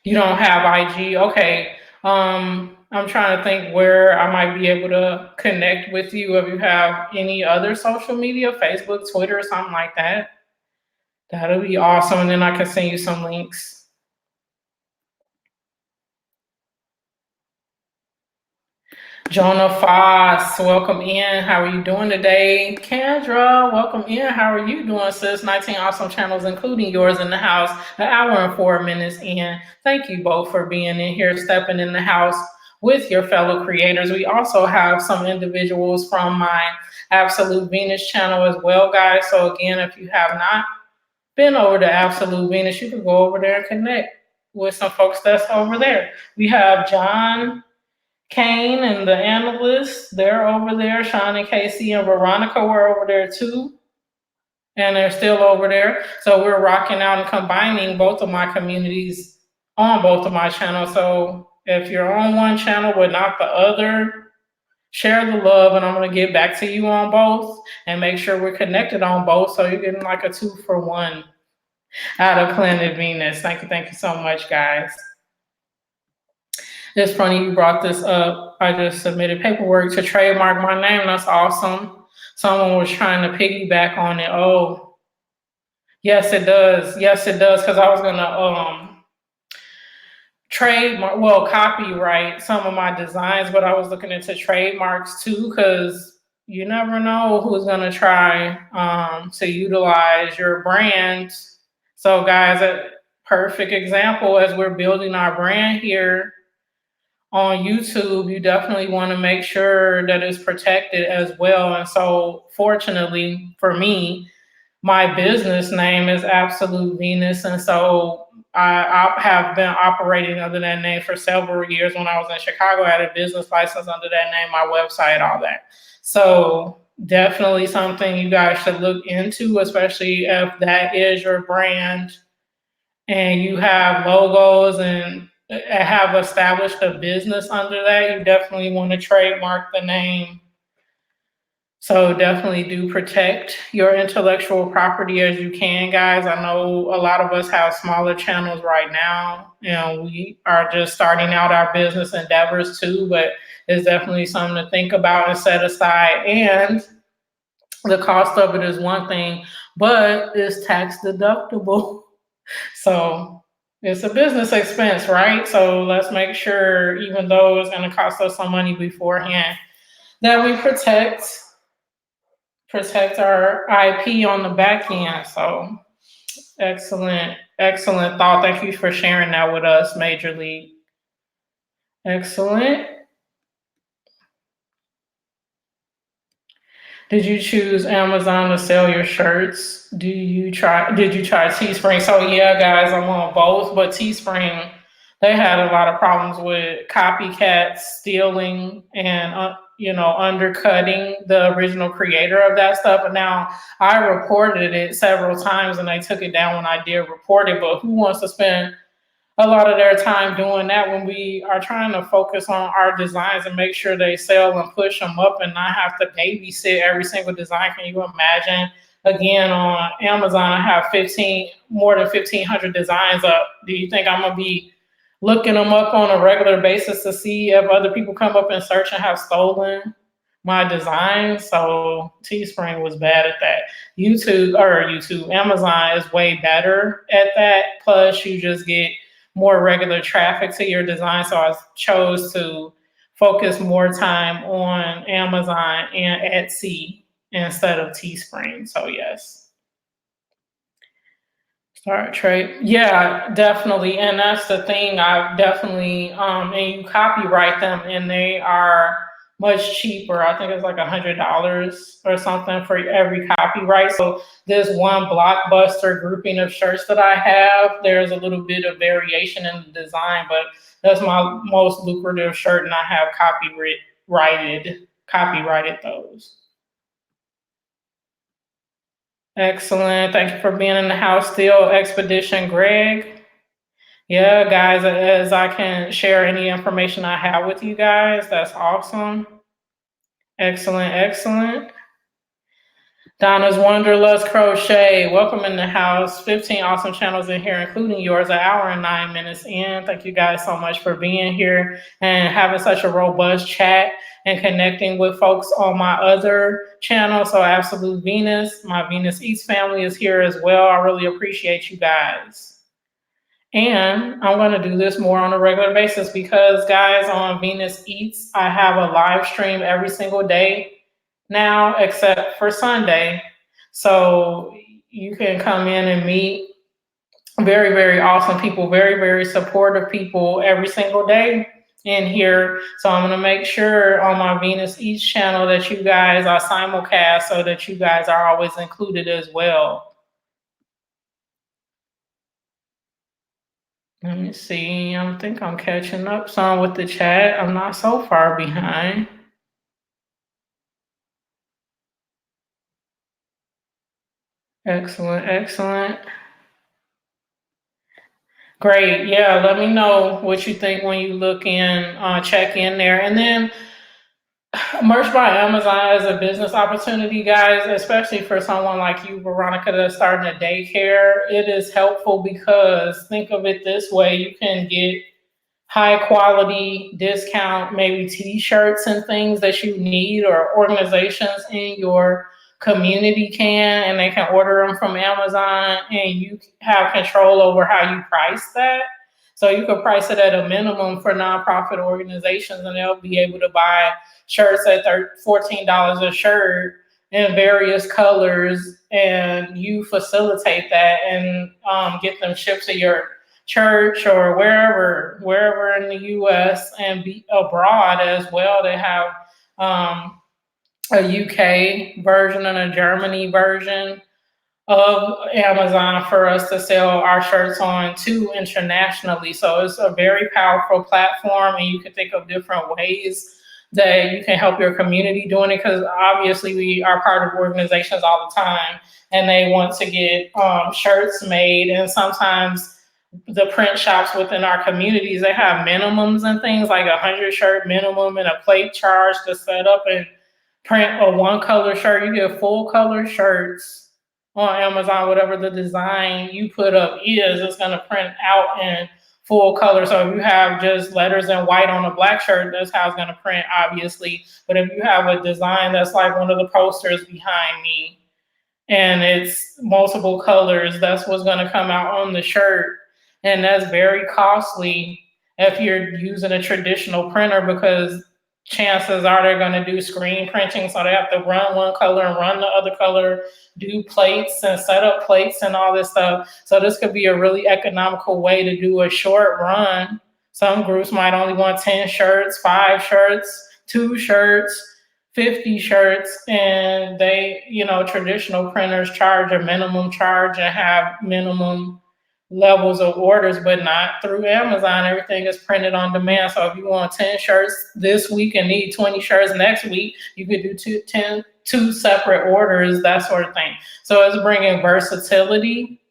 You don't have IG? Okay. I'm trying to think where I might be able to connect with you. If you have any other social media, Facebook, Twitter, something like that, that'll be awesome. And then I can send you some links. Jonah Foss, welcome in. How are you doing today? Kendra, welcome in. How are you doing, sis? 19 awesome channels, including yours, in the house. An hour and 4 minutes in. Thank you both for being in here, stepping in the house with your fellow creators. We also have some individuals from my Absolute Venus channel as well, guys. So again, if you have not been over to Absolute Venus, you can go over there and connect with some folks that's over there. We have John Kane and the analysts, they're over there. Sean and Casey and Veronica were over there too. and they're still over there. So we're rocking out and combining both of my communities on both of my channels. So if you're on one channel but not the other, share the love, and I'm going to get back to you on both and make sure we're connected on both. So you're getting like a 2-for-1 out of Planet Venus. Thank you so much, guys. It's funny you brought this up. I just submitted paperwork to trademark my name. That's awesome. Someone was trying to piggyback on it. Oh, yes, it does. Yes, it does. Because I was gonna trademark, well, copyright some of my designs, but I was looking into trademarks too, because you never know who's gonna try to utilize your brand. So, guys, a perfect example as we're building our brand here on YouTube, you definitely want to make sure that it's protected as well. And so, fortunately for me, my business name is Absolute Venus. And so I have been operating under that name for several years. When I was in Chicago, I had a business license under that name, my website, all that. So definitely something you guys should look into, especially if that is your brand and you have logos and have established a business under that. You definitely want to trademark the name. So definitely do protect your intellectual property as you can, guys. I know a lot of us have smaller channels right now, and we are just starting out our business endeavors too, but it's definitely something to think about and set aside. And the cost of it is one thing, but it's tax deductible. So it's a business expense, right? So let's make sure, even though it's going to cost us some money beforehand, that we protect our IP on the back end. So excellent thought. Thank you for sharing that with us, Major League. Excellent. Did you choose Amazon to sell your shirts? Did you try Teespring? So yeah, guys, I'm on both, but Teespring, they had a lot of problems with copycats stealing and undercutting the original creator of that stuff. And now I reported it several times and they took it down when I did report it. But who wants to spend a lot of their time doing that when we are trying to focus on our designs and make sure they sell and push them up and not have to babysit every single design? Can you imagine? Again, on Amazon, I have more than 1,500 designs up. Do you think I'm gonna be looking them up on a regular basis to see if other people come up and search and have stolen my design? So Teespring was bad at that. Amazon is way better at that. Plus, you just get more regular traffic to your design. So I chose to focus more time on Amazon and Etsy instead of Teespring. So yes. Start trade. Yeah, definitely. And that's the thing. I definitely and you copyright them and they are much cheaper. I think it's like $100 or something for every copyright. So this one blockbuster grouping of shirts that I have, there's a little bit of variation in the design, but that's my most lucrative shirt and I have copyrighted those. Excellent. Thank you for being in the house still, Expedition Greg. Yeah, guys, as I can share any information I have with you guys, that's awesome. Excellent. Donna's Wanderlust Crochet, welcome in the house. 15 awesome channels in here, including yours, 1 hour and 9 minutes in. Thank you guys so much for being here and having such a robust chat and connecting with folks on my other channel. So Absolute Venus, my Venus Eats family is here as well. I really appreciate you guys. And I'm going to do this more on a regular basis because, guys, on Venus Eats, I have a live stream every single day now, except for Sunday. So you can come in and meet very, very awesome people, very, very supportive people every single day in here. So I'm going to make sure on my Venus Eats channel that you guys are simulcast so that you guys are always included as well. Let me see. I think I'm catching up some with the chat. I'm not so far behind. Excellent, excellent. Great. Yeah, let me know what you think when you look in, check in there. And then Merch by Amazon is a business opportunity, guys, especially for someone like you, Veronica, that's starting a daycare. It is helpful because think of it this way: you can get high quality discount, maybe t-shirts and things that you need, or organizations in your community can, and they can order them from Amazon, and you have control over how you price that. So you could price it at a minimum for nonprofit organizations, and they'll be able to buy shirts at $14 a shirt in various colors, and you facilitate that and get them shipped to your church or wherever in the U.S. and be abroad as well. They have um, a UK version and a Germany version of Amazon for us to sell our shirts on too internationally. So it's a very powerful platform, and you can think of different ways that you can help your community doing it, because obviously we are part of organizations all the time, and they want to get shirts made, and sometimes the print shops within our communities, they have minimums and things like 100 shirt minimum and a plate charge to set up and print a one color shirt. You get full color shirts on Amazon, whatever the design you put up is, it's going to print out in full color. So if you have just letters in white on a black shirt, that's how it's going to print, obviously. But if you have a design that's like one of the posters behind me, and it's multiple colors, that's what's going to come out on the shirt. And that's very costly if you're using a traditional printer, because chances are they're going to do screen printing, so they have to run one color and run the other color, do plates and set up plates and all this stuff. So this could be a really economical way to do a short run. Some groups might only want 10 shirts, 5 shirts, 2 shirts, 50 shirts, and they, traditional printers charge a minimum charge and have minimum levels of orders, but not through Amazon. Everything is printed on demand. So if you want 10 shirts this week and need 20 shirts next week, you could do two separate orders, that sort of thing. So it's bringing versatility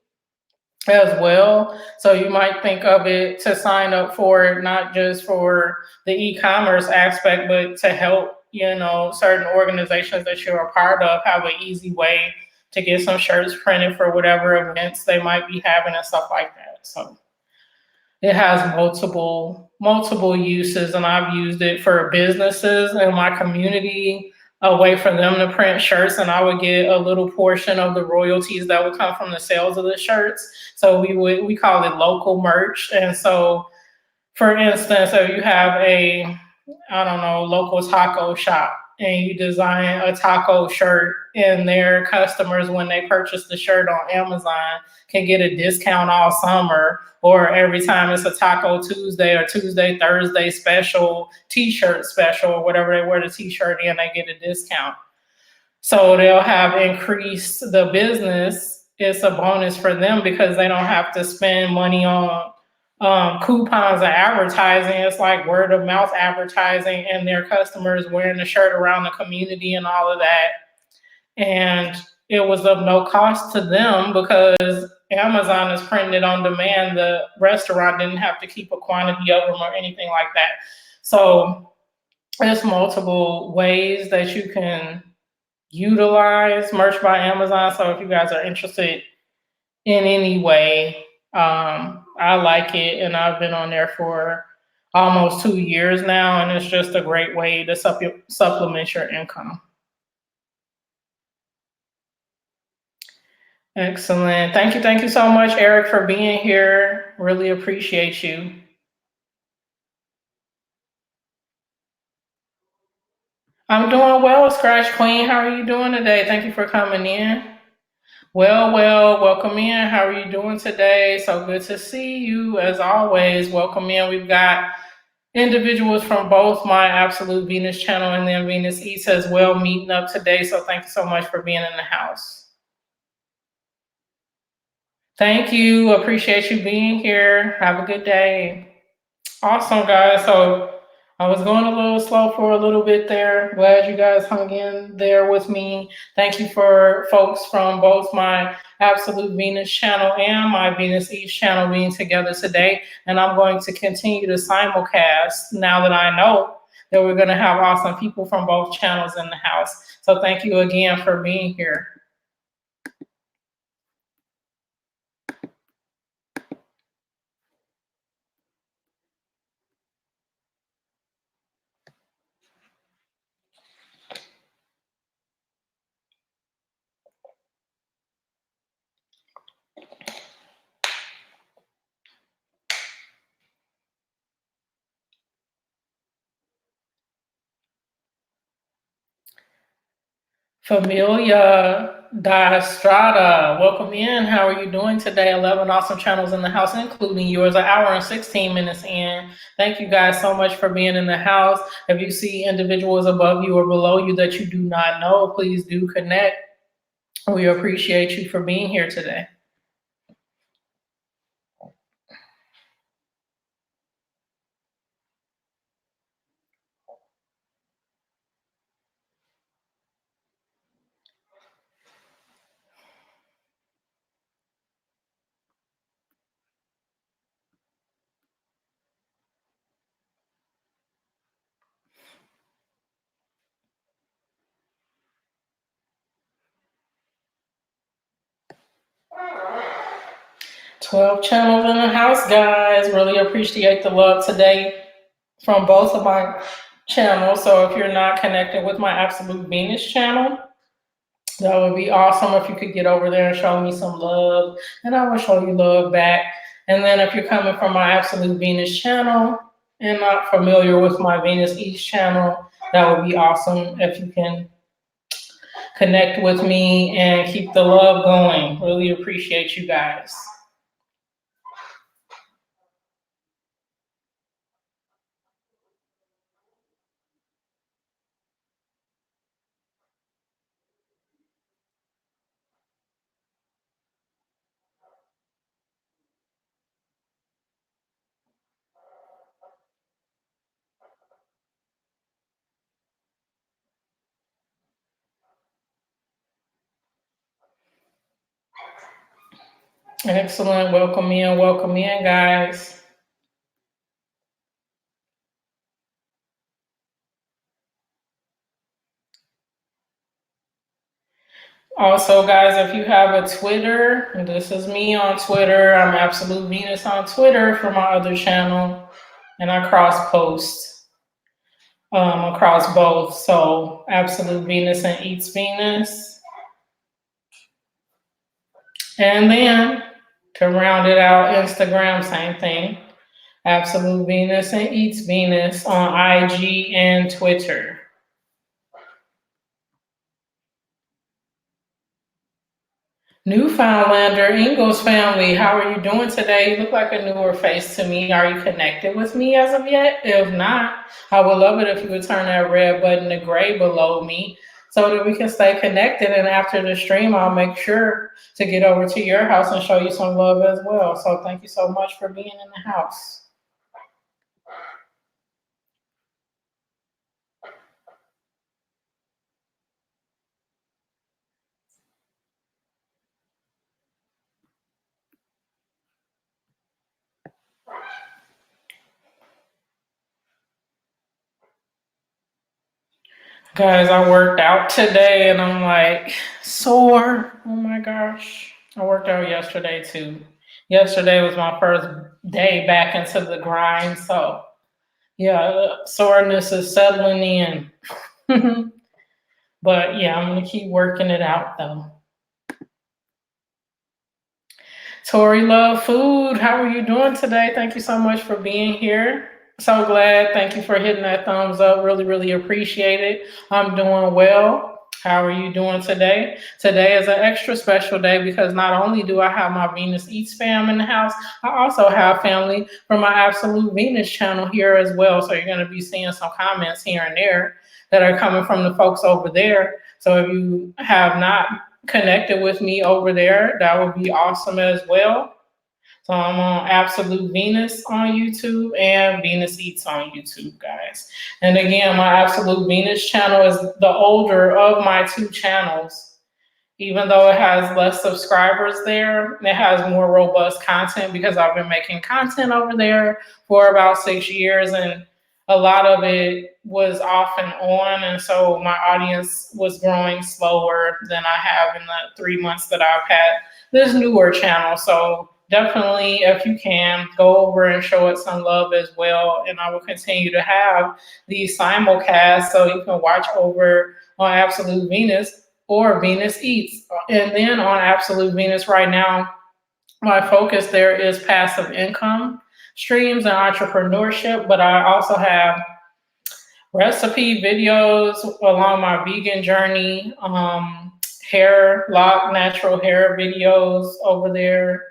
as well. So you might think of it to sign up for it, not just for the e-commerce aspect, but to help, certain organizations that you're a part of have an easy way to get some shirts printed for whatever events they might be having and stuff like that. So it has multiple uses, and I've used it for businesses in my community, a way for them to print shirts, and I would get a little portion of the royalties that would come from the sales of the shirts. So we call it local merch. And so, for instance, if you have local taco shop, and you design a taco shirt, and their customers, when they purchase the shirt on Amazon, can get a discount all summer, or every time it's a Taco Tuesday or Tuesday, Thursday special, t-shirt special, or whatever they wear the t-shirt in, they get a discount. So they'll have increased the business. It's a bonus for them because they don't have to spend money on coupons and advertising. It's like word of mouth advertising, and their customers wearing the shirt around the community and all of that. And it was of no cost to them because Amazon is printed on demand. The restaurant didn't have to keep a quantity of them or anything like that. So there's multiple ways that you can utilize Merch by Amazon. So if you guys are interested in any way, I like it, and I've been on there for almost 2 years now, and it's just a great way to supplement your income. Excellent. Thank you so much, Eric, for being here. Really appreciate you. I'm doing well, Scratch Queen. How are you doing today? Thank you for coming in. Well, welcome in. How are you doing today? So good to see you as always. Welcome in. We've got individuals from both my Absolute Venus channel and then Venus East as well meeting up today. So thank you so much for being in the house. Thank you. Appreciate you being here. Have a good day. Awesome, guys. So I was going a little slow for a little bit there. Glad you guys hung in there with me. Thank you for folks from both my Absolute Venus channel and my Venus East channel being together today. And I'm going to continue to simulcast now that I know that we're going to have awesome people from both channels in the house. So thank you again for being here. Familia da Estrada, welcome in. How are you doing today? 11 awesome channels in the house, including yours, an hour and 16 minutes in. Thank you guys so much for being in the house. If you see individuals above you or below you that you do not know, please do connect. We appreciate you for being here today. 12 channels in the house, guys. Really appreciate the love today from both of my channels. So if you're not connected with my Absolute Venus channel, that would be awesome if you could get over there and show me some love, and I will show you love back. And then if you're coming from my Absolute Venus channel and not familiar with my Venus East channel, that would be awesome if you can connect with me and keep the love going. Really appreciate you guys. Excellent. Welcome in, guys. Also, guys, if you have a Twitter, this is me on Twitter. I'm Absolute Venus on Twitter for my other channel, and I cross post across both. So, Absolute Venus and Eats Venus. And then to round it out, Instagram, same thing. Absolute Venus and Eats Venus on IG and Twitter. Newfoundlander, Ingalls family, how are you doing today? You look like a newer face to me. Are you connected with me as of yet? If not, I would love it if you would turn that red button to gray below me so that we can stay connected. And after the stream, I'll make sure to get over to your house and show you some love as well. So thank you so much for being in the house. Guys, I worked out today and I'm like sore. Oh my gosh. I worked out yesterday too. Yesterday was my first day back into the grind. So yeah, soreness is settling in. But yeah, I'm gonna keep working it out though. Tori Love Food, how are you doing today? Thank you so much for being here. So glad. Thank you for hitting that thumbs up. Really, really appreciate it. I'm doing well. How are you doing today? Today is an extra special day because not only do I have my Venus Eats fam in the house, I also have family from my Absolute Venus channel here as well. So you're going to be seeing some comments here and there that are coming from the folks over there. So if you have not connected with me over there, that would be awesome as well. So I'm on Absolute Venus on YouTube and Venus Eats on YouTube, guys. And again, my Absolute Venus channel is the older of my two channels. Even though it has less subscribers there, it has more robust content because I've been making content over there for about 6 years, and a lot of it was off and on. And so my audience was growing slower than I have in the 3 months that I've had this newer channel. So definitely, if you can, go over and show it some love as well. And I will continue to have these simulcasts so you can watch over on Absolute Venus or Venus Eats. And then on Absolute Venus right now, my focus there is passive income streams and entrepreneurship, but I also have recipe videos along my vegan journey, hair lock, natural hair videos over there,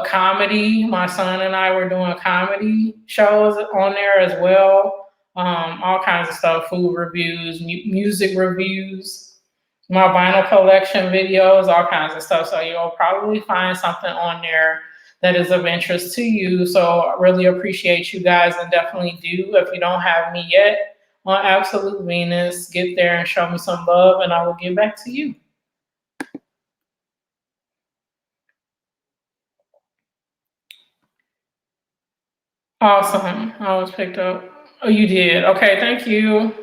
comedy. My son and I were doing comedy shows on there as well. All kinds of stuff, food reviews, music reviews, my vinyl collection videos, all kinds of stuff. So you'll probably find something on there that is of interest to you. So I really appreciate you guys, and definitely do, if you don't have me yet on Absolute Venus, get there and show me some love, and I will get back to you. Awesome. I was picked up. Oh, you did. Okay, thank you.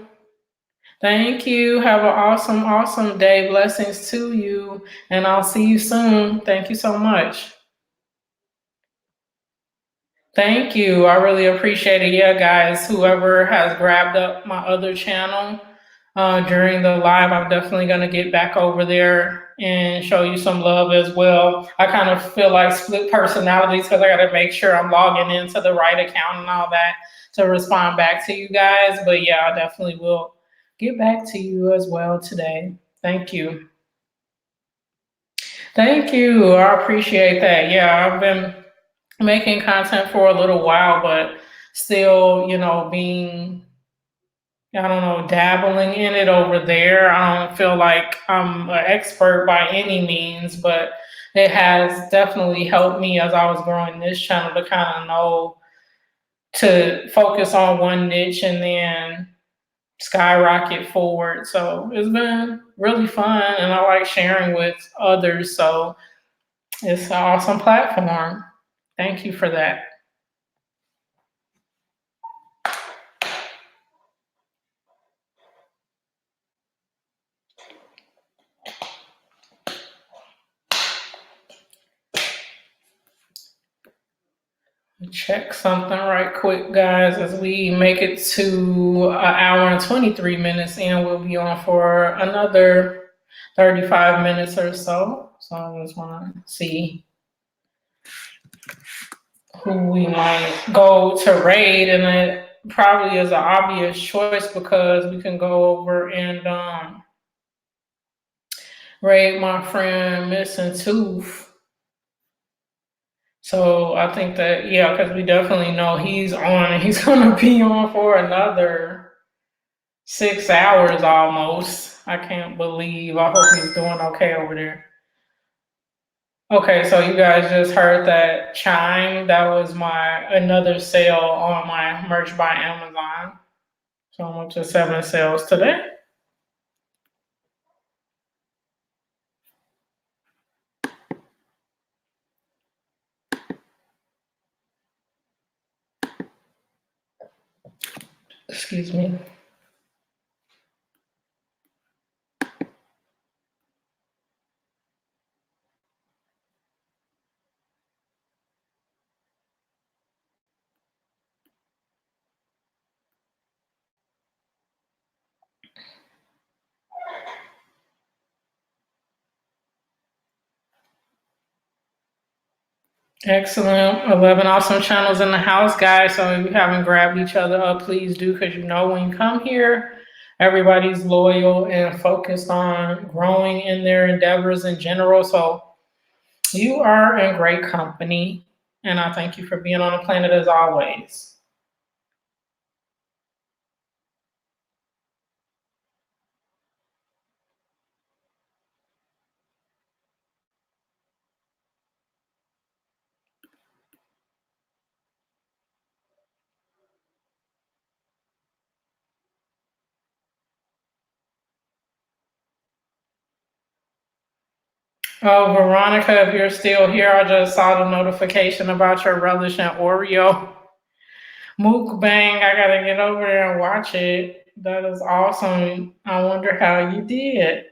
Thank you. Have an awesome, awesome day. Blessings to you. And I'll see you soon. Thank you so much. Thank you. I really appreciate it. Yeah, guys, whoever has grabbed up my other channel during the live, I'm definitely going to get back over there and show you some love as well. I kind of feel like split personalities because I got to make sure I'm logging into the right account and all that to respond back to you guys. But yeah, I definitely will get back to you as well today. Thank you. Thank you. I appreciate that. Yeah, I've been making content for a little while, but still, being, I don't know, dabbling in it over there. I don't feel like I'm an expert by any means, but it has definitely helped me as I was growing this channel to kind of know to focus on one niche and then skyrocket forward. So it's been really fun, and I like sharing with others. So it's an awesome platform. Thank you for that. Check something right quick, guys. As we make it to an hour and 23 minutes in, we'll be on for another 35 minutes or so. So I just want to see who we might go to raid. And it probably is an obvious choice because we can go over and raid my friend Missing Tooth. So I think that, yeah, because we definitely know he's on and he's going to be on for another 6 hours almost. I can't believe. I hope he's doing okay over there. Okay, so you guys just heard that chime. That was my another sale on my merch by Amazon. So I'm up to 7 sales today. Excuse me. Excellent. 11 awesome channels in the house, guys. So if you haven't grabbed each other up, please do, because when you come here, everybody's loyal and focused on growing in their endeavors in general. So you are in great company. And I thank you for being on the planet as always. Oh, Veronica, if you're still here, I just saw the notification about your relish and Oreo mukbang. I gotta get over there and watch it. That is awesome. I wonder how you did.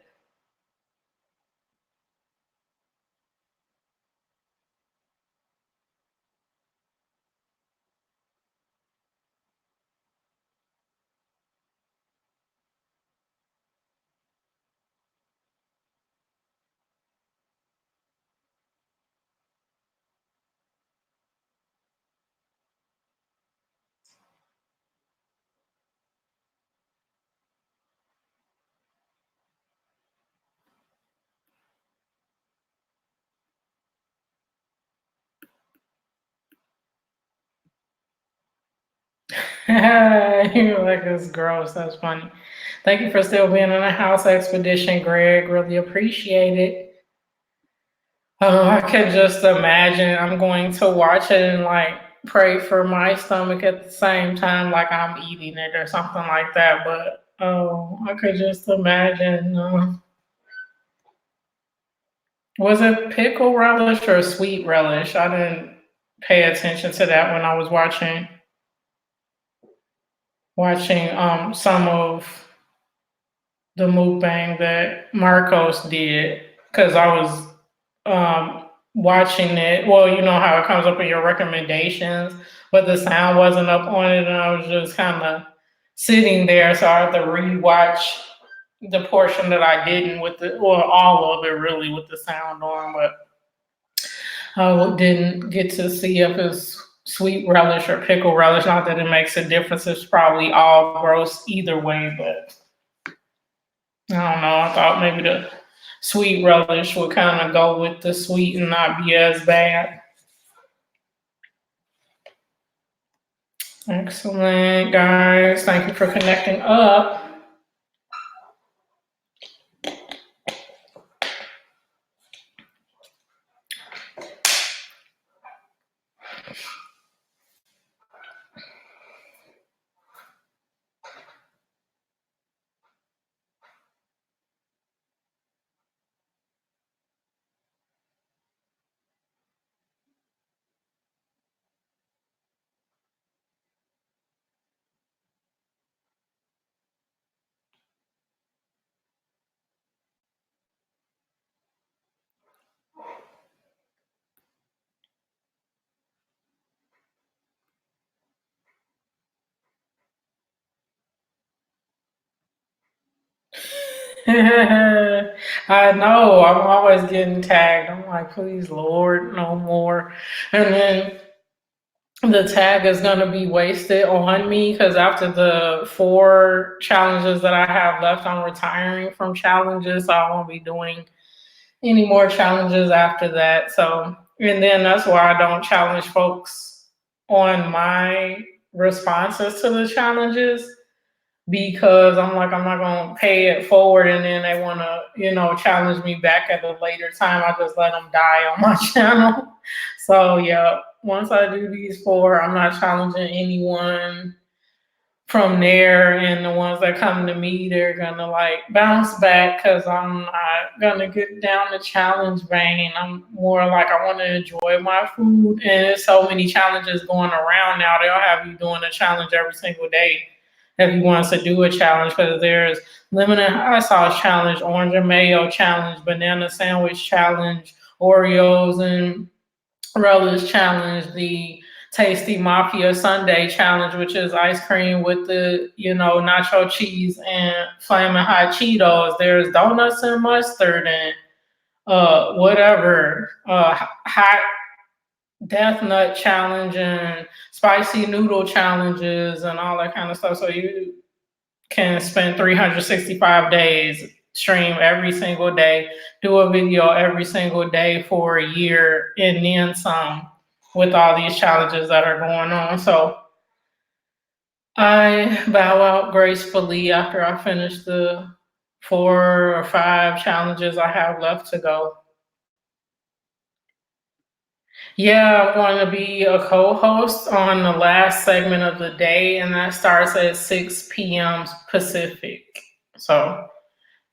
You're like, it's gross. That's funny. Thank you for still being on the house expedition, Greg. Really appreciate it. I can just imagine I'm going to watch it and like pray for my stomach at the same time, like I'm eating it or something like that. But oh, I could just imagine. Was it pickle relish or sweet relish? I didn't pay attention to that when I was watching some of the mukbang that Marcos did because I was watching it. Well, you know how it comes up in your recommendations, but the sound wasn't up on it, and I was just kind of sitting there, so I had to rewatch the portion that I didn't with the, or all of it really with the sound on, but I didn't get to see if it's sweet relish or pickle relish. Not that it makes a difference. It's probably all gross either way, but I don't know. I thought maybe the sweet relish would kind of go with the sweet and not be as bad. Excellent, guys. Thank you for connecting up. I know. I'm always getting tagged. I'm like, please, Lord, no more. And then the tag is going to be wasted on me because after the 4 challenges that I have left, I'm retiring from challenges. So I won't be doing any more challenges after that. So, and then that's why I don't challenge folks on my responses to the challenges because I'm like, I'm not going to pay it forward and then they want to, challenge me back at a later time. I just let them die on my channel. So, yeah, once I do these 4, I'm not challenging anyone from there, and the ones that come to me, they're gonna like bounce back because I'm not gonna get down the challenge vein. I'm more like I want to enjoy my food, and there's so many challenges going around now. They'll have you doing a challenge every single day if you want to do a challenge because there's lemon and hot sauce challenge, orange and mayo challenge, banana sandwich challenge, Oreos and relish challenge, the tasty mafia sundae challenge, which is ice cream with the nacho cheese and flaming hot Cheetos. There's donuts and mustard and whatever, hot death nut challenge and spicy noodle challenges and all that kind of stuff. So you can spend 365 days, stream every single day, do a video every single day for a year, and then some with all these challenges that are going on. So I bow out gracefully after I finish the 4 or 5 challenges I have left to go. Yeah, I'm going to be a co-host on the last segment of the day, and that starts at 6 p.m. Pacific. So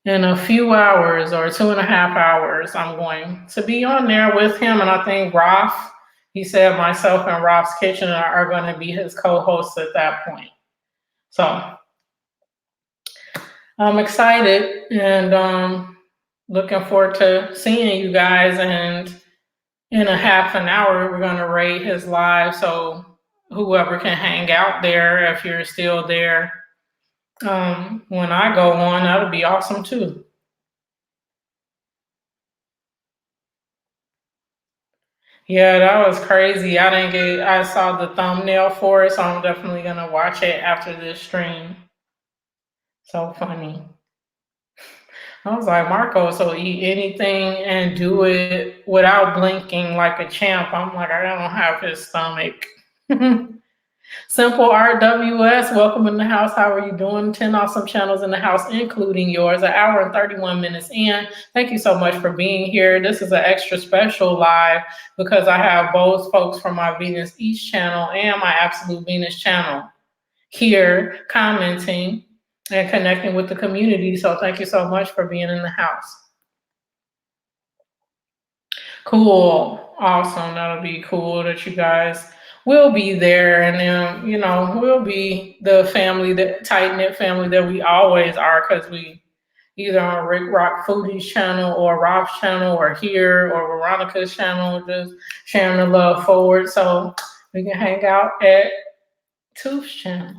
in a few hours or 2.5 hours, I'm going to be on there with him. And I think Ralph, he said myself and Ralph's Kitchen are going to be his co-hosts at that point. So I'm excited and looking forward to seeing you guys. And in a half an hour, we're going to rate his live. So whoever can hang out there, if you're still there, when I go on, that'll be awesome too. Yeah, that was crazy. I saw the thumbnail for it, so I'm definitely gonna watch it after this stream. So funny. I was like, Marco, so eat anything and do it without blinking like a champ. I'm like, I don't have his stomach. Simple RWS, welcome in the house. How are you doing? 10 awesome channels in the house, including yours. An hour and 31 minutes in. Thank you so much for being here. This is an extra special live because I have both folks from my Venus East channel and my Absolute Venus channel here commenting and connecting with the community. So thank you so much for being in the house. Cool. Awesome. That'll be cool that you guys will be there. And then, we'll be the family, the tight knit family that we always are, because we either on Rick Rock Foodie's channel or Rob's channel or here or Veronica's channel, just sharing the love forward. So we can hang out at Tooth's channel.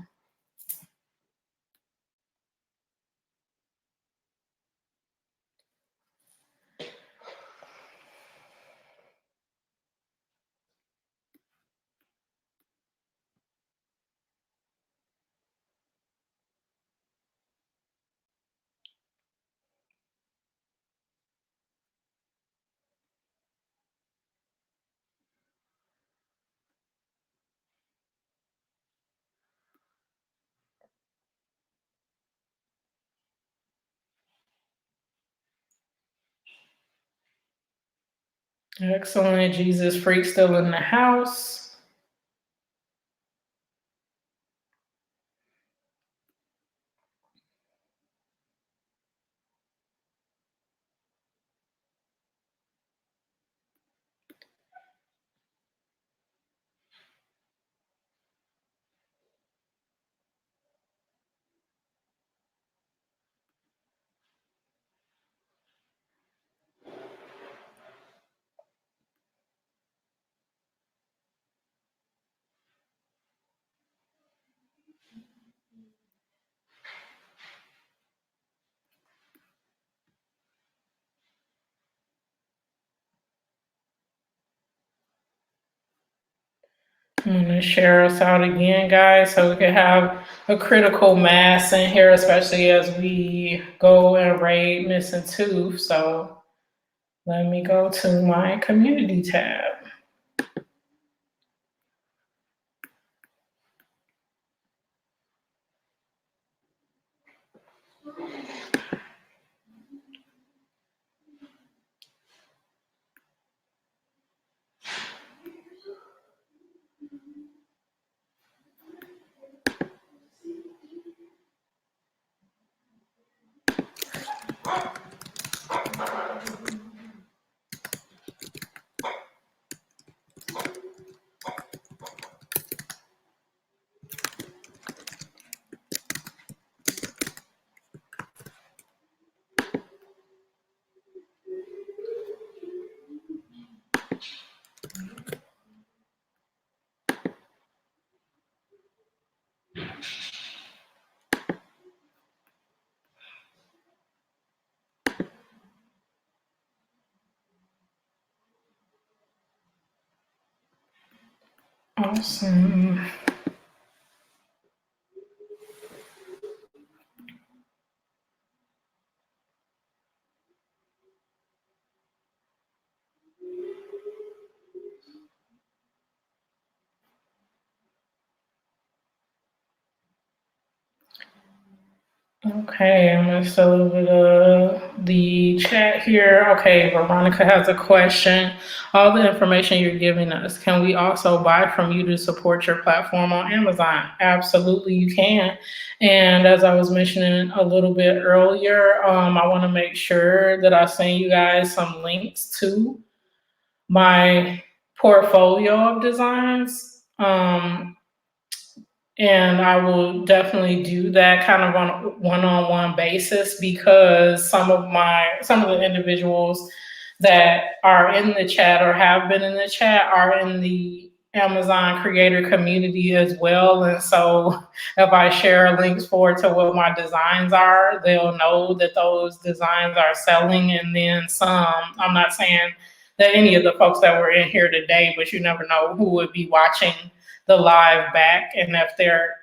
Excellent. Jesus Freak still in the house. I'm going to share us out again, guys, so we can have a critical mass in here, especially as we go and raid Missing Tooth. So let me go to my community tab. Awesome. Okay, I'm gonna see a little bit of the chat here. Okay, Veronica has a question. All the information you're giving us, can we also buy from you to support your platform on Amazon? Absolutely, you can. And as I was mentioning a little bit earlier, I want to make sure that I send you guys some links to my portfolio of designs. And I will definitely do that kind of on a one-on-one basis because some of the individuals that are in the chat or have been in the chat are in the Amazon creator community as well. And so if I share links forward to what my designs are, they'll know that those designs are selling. And then some, I'm not saying that any of the folks that were in here today, but you never know who would be watching the live back. And if they're,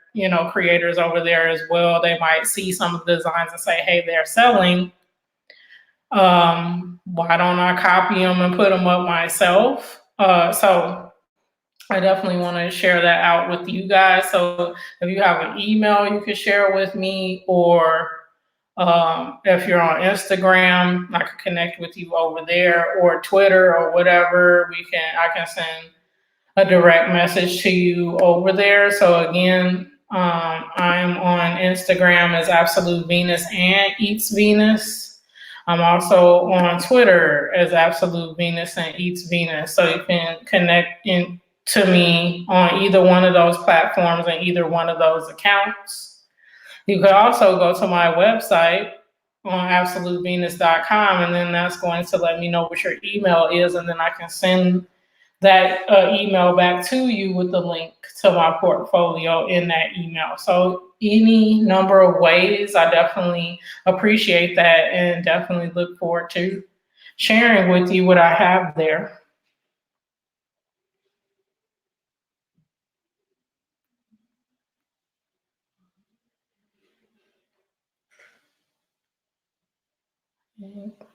creators over there as well, they might see some of the designs and say, hey, they're selling. Why don't I copy them and put them up myself? So I definitely want to share that out with you guys. So if you have an email you can share with me, or if you're on Instagram, I can connect with you over there, or Twitter or whatever. I can send a direct message to you over there. So again, I'm on Instagram as Absolute Venus and Eats Venus. I'm also on Twitter as Absolute Venus and Eats Venus. So you can connect to me on either one of those platforms and either one of those accounts. You could also go to my website on absolutevenus.com, and then that's going to let me know what your email is, and then I can send that email back to you with the link to my portfolio in that email. So any number of ways, I definitely appreciate that and definitely look forward to sharing with you what I have there.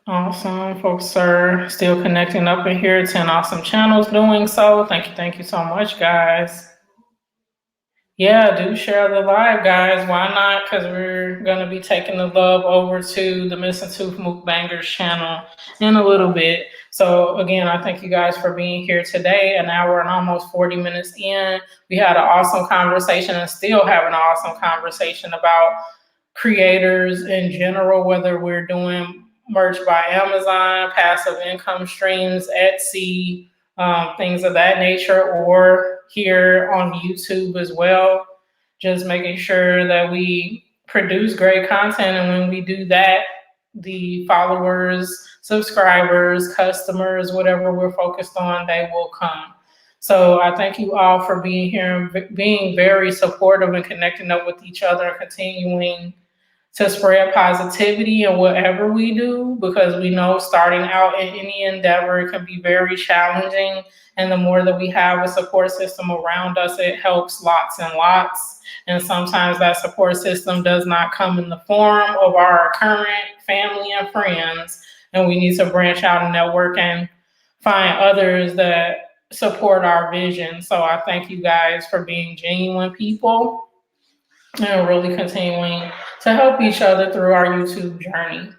Awesome. Folks are still connecting up in here. 10 awesome channels doing so. Thank you so much, guys. Yeah, do share the live, guys. Why not? Because we're going to be taking the love over to the Missing Tooth Mukbangers channel in a little bit. So, again, I thank you guys for being here today. An hour and almost 40 minutes in. We had an awesome conversation and still having an awesome conversation about creators in general, whether we're doing merch by Amazon, passive income streams, Etsy, things of that nature, or here on YouTube as well. Just making sure that we produce great content. And when we do that, the followers, subscribers, customers, whatever we're focused on, they will come. So I thank you all for being here and being very supportive and connecting up with each other and continuing to spread positivity in whatever we do, because we know starting out in any endeavor can be very challenging. And the more that we have a support system around us, it helps lots and lots. And sometimes that support system does not come in the form of our current family and friends. And we need to branch out and network and find others that support our vision. So I thank you guys for being genuine people and really continuing to help each other through our YouTube journey.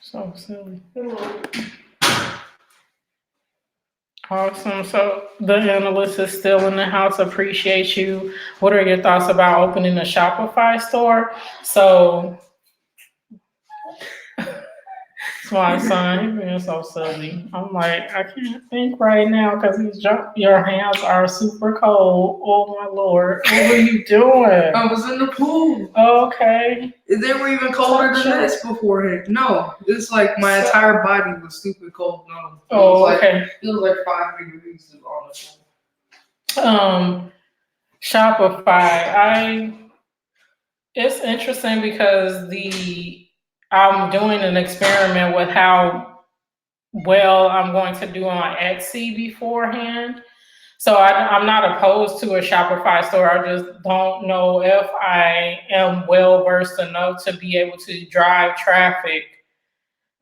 So silly. Awesome. So the analyst is still in the house. Appreciate you. What are your thoughts about opening a Shopify store? So My son, he's being so silly. I'm like, I can't think right now because he's jumped. Your hands are super cold. Oh my lord, what were you doing? I was in the pool. Okay. They were even colder than this beforehand. No, it's like my entire body was stupid cold. No, okay. It was like 5 degrees on the pool. Shopify. It's interesting because I'm doing an experiment with how well I'm going to do on Etsy beforehand. So I'm not opposed to a Shopify store. I just don't know if I am well versed enough to be able to drive traffic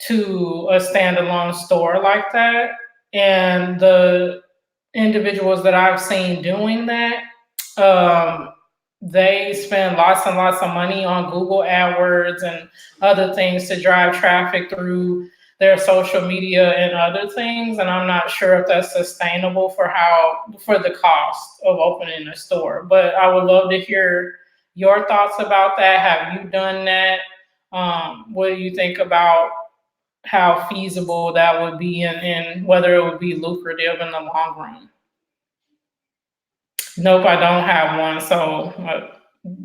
to a standalone store like that. And the individuals that I've seen doing that, um, they spend lots and lots of money on Google AdWords and other things to drive traffic through their social media and other things. And I'm not sure if that's sustainable for the cost of opening a store. But I would love to hear your thoughts about that. Have you done that? What do you think about how feasible that would be and whether it would be lucrative in the long run? Nope, I don't have one. So,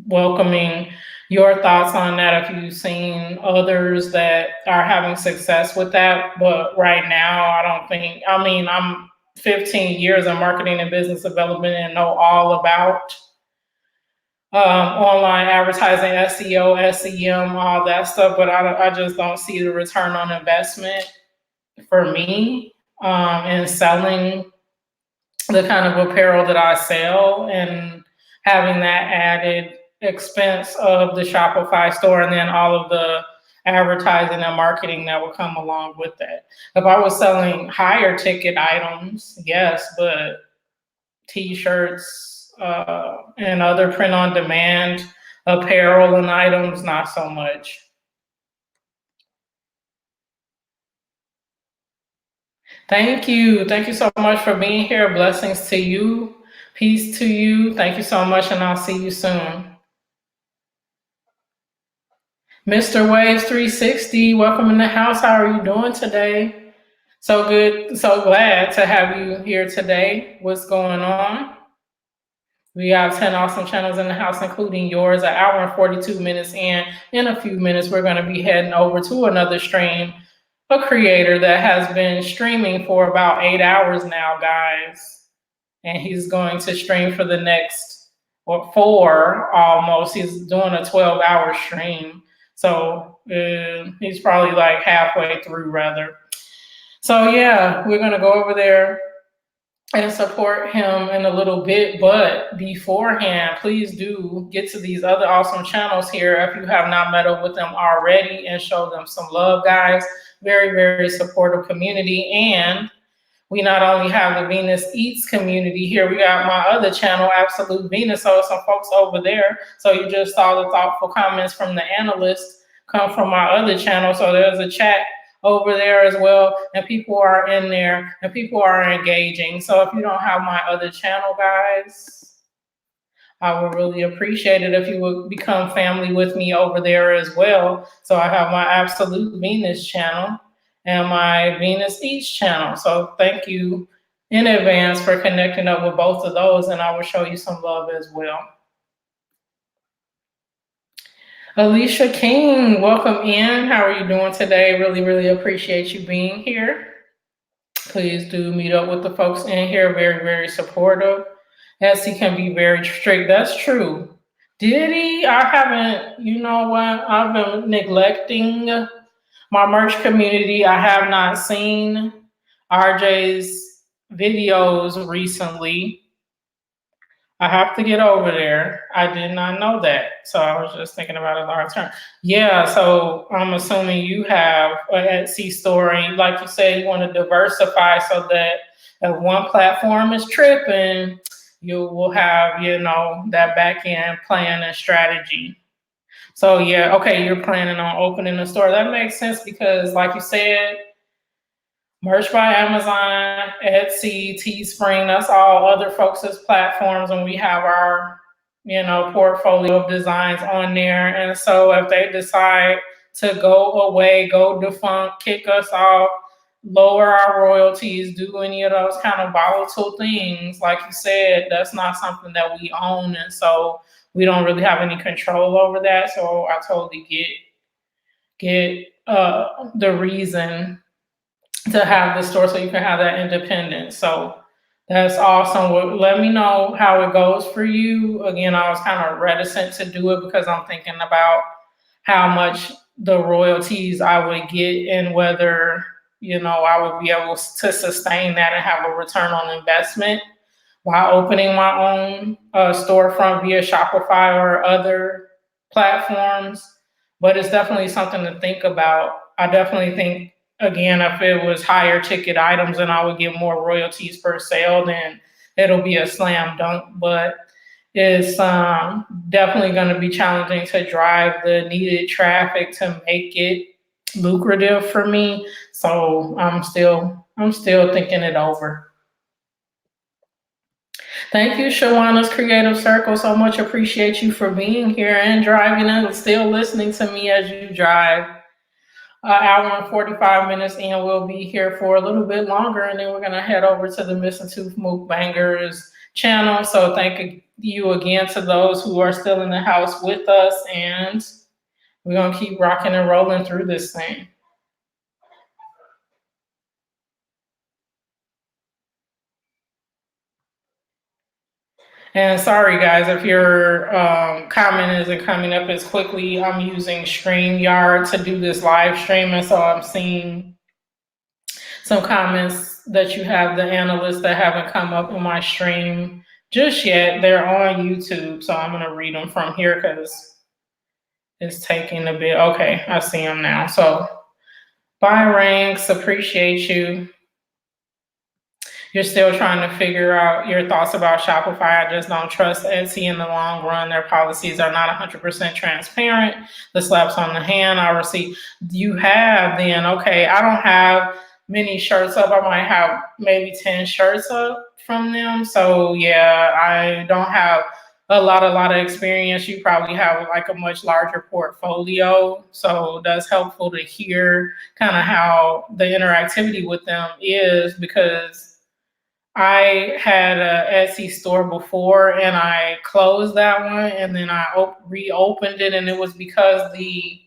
welcoming your thoughts on that if you've seen others that are having success with that. But right now, I don't think, I mean, I'm 15 years in marketing and business development and know all about online advertising, SEO, SEM, all that stuff. But I just don't see the return on investment for me in selling the kind of apparel that I sell and having that added expense of the Shopify store and then all of the advertising and marketing that will come along with that. If I was selling higher ticket items, yes, but t-shirts and other print on demand apparel and items, not so much. Thank you. Thank you so much for being here. Blessings to you. Peace to you. Thank you so much, and I'll see you soon. Mr. Waves 360, welcome in the house. How are you doing today? So good. So glad to have you here today. What's going on? We have 10 awesome channels in the house, including yours, an hour and 42 minutes in. In a few minutes, we're going to be heading over to another stream, a creator that has been streaming for about 8 hours now, guys. And he's going to stream for the next, or 4 almost. He's doing a 12-hour stream. So he's probably like halfway through, rather. So yeah, we're going to go over there and support him in a little bit. But beforehand, please do get to these other awesome channels here if you have not met up with them already and show them some love, guys. Very, very supportive community. And we not only have the Venus Eats community here, we got my other channel, Absolute Venus. So some folks over there. So you just saw the thoughtful comments from the analysts come from my other channel. So there's a chat over there as well, and people are in there and people are engaging. So if you don't have my other channel, guys, I would really appreciate it if you would become family with me over there as well. So I have my Absolute Venus channel and my Venus Eats channel. So thank you in advance for connecting up with both of those, and I will show you some love as well. Alicia King, welcome in. How are you doing today? Really, really appreciate you being here. Please do meet up with the folks in here. Very, very supportive. Etsy can be very strict. That's true. Did he? I haven't, you know what? I've been neglecting my merch community. I have not seen RJ's videos recently. I have to get over there. I did not know that. So I was just thinking about it long term. Yeah, so I'm assuming you have an Etsy store and like you said, you want to diversify so that if one platform is tripping, you will have, you know, that back end plan and strategy. So yeah, okay, you're planning on opening a store. That makes sense because like you said, Merch by Amazon, Etsy, Teespring, that's all other folks' platforms, and we have our, you know, portfolio of designs on there. And so if they decide to go away, go defunct, kick us off, lower our royalties, do any of those kind of volatile things. Like you said, that's not something that we own. And so we don't really have any control over that. So I totally get the reason to have the store so you can have that independence. So that's awesome. Well, let me know how it goes for you. Again, I was kind of reticent to do it because I'm thinking about how much the royalties I would get and whether, I would be able to sustain that and have a return on investment while opening my own storefront via Shopify or other platforms. But it's definitely something to think about. I definitely think, again, if it was higher ticket items and I would get more royalties per sale, then it'll be a slam dunk. But it's definitely going to be challenging to drive the needed traffic to make it lucrative for me. So I'm still thinking it over. Thank you, Shawana's Creative Circle. So much appreciate you for being here and driving and still listening to me as you drive. An hour and 45 minutes in, we'll be here for a little bit longer, and then we're going to head over to the Missing Tooth Mukbangers channel. So thank you again to those who are still in the house with us, and we're going to keep rocking and rolling through this thing. And sorry, guys, if your comment isn't coming up as quickly. I'm using StreamYard to do this live stream, and so I'm seeing some comments that you have, the analysts that haven't come up on my stream just yet. They're on YouTube, so I'm going to read them from here because it's taking a bit. Okay, I see them now. So, buy ranks, appreciate you. You're still trying to figure out your thoughts about Shopify. I just don't trust Etsy in the long run. Their policies are not 100% transparent. The slaps on the hand I receive. You have then, okay, I don't have many shirts up. I might have maybe 10 shirts up from them. So yeah, I don't have a lot of experience. You probably have like a much larger portfolio. So that's helpful to hear kind of how the interactivity with them is, because I had an Etsy store before and I closed that one, and then I reopened it, and it was because the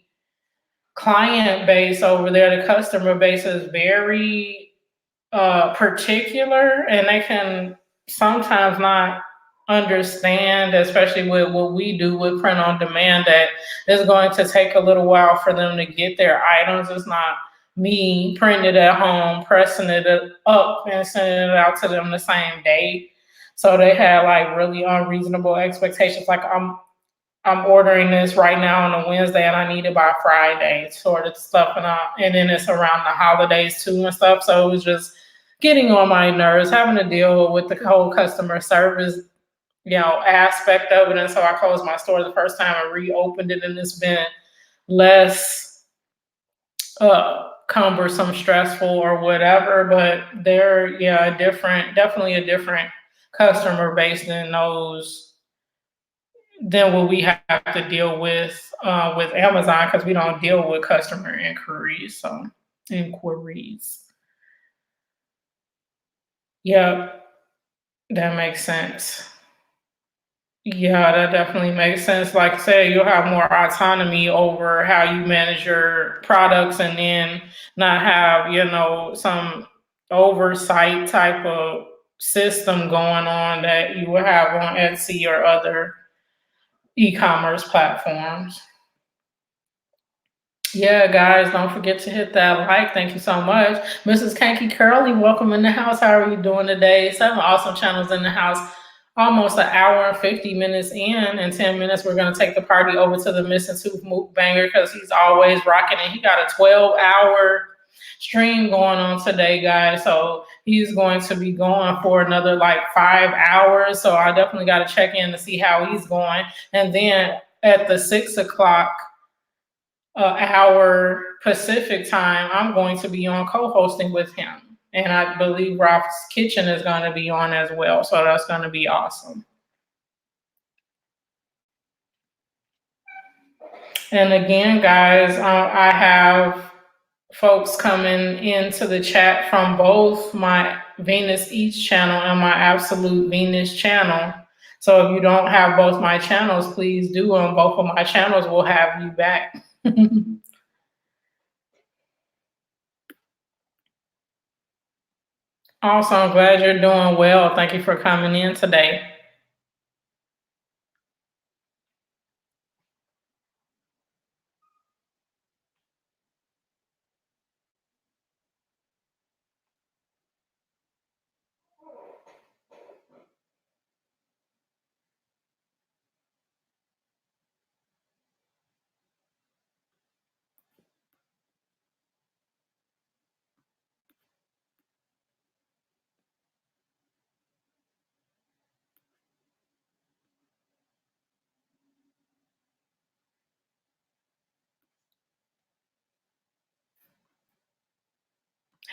client base over there, the customer base, is very particular, and they can sometimes not understand, especially with what we do with print on demand, that it's going to take a little while for them to get their items. It's not me printing it at home, pressing it up and sending it out to them the same day. So they had like really unreasonable expectations. Like I'm ordering this right now on a Wednesday and I need it by Friday, sort of stuff. And then it's around the holidays too and stuff. So it was just getting on my nerves, having to deal with the whole customer service, aspect of it. And so I closed my store the first time and reopened it, and it's been less cumbersome, stressful, or whatever. But they're definitely a different customer base than what we have to deal with Amazon, because we don't deal with customer inquiries. So inquiries. Yeah, that makes sense. Yeah, that definitely makes sense. Like I said, you'll have more autonomy over how you manage your products, and then not have, some oversight type of system going on that you will have on Etsy or other e-commerce platforms. Yeah, guys, don't forget to hit that like. Thank you so much. Mrs. Kanky Curly, welcome in the house. How are you doing today? 7 awesome channels in the house. Almost an hour and 50 minutes in. In 10 minutes, we're going to take the party over to the Missing Tooth Mukbanger, because he's always rocking it. He got a 12-hour stream going on today, guys. So he's going to be going for another like 5 hours. So I definitely got to check in to see how he's going. And then at the 6 o'clock hour Pacific time, I'm going to be on co-hosting with him. And I believe Rob's Kitchen is going to be on as well. So that's going to be awesome. And again, guys, I have folks coming into the chat from both my Venus Eats channel and my Absolute Venus channel. So if you don't have both my channels, please do. On both of my channels, we'll have you back. Also, I'm glad you're doing well. Thank you for coming in today.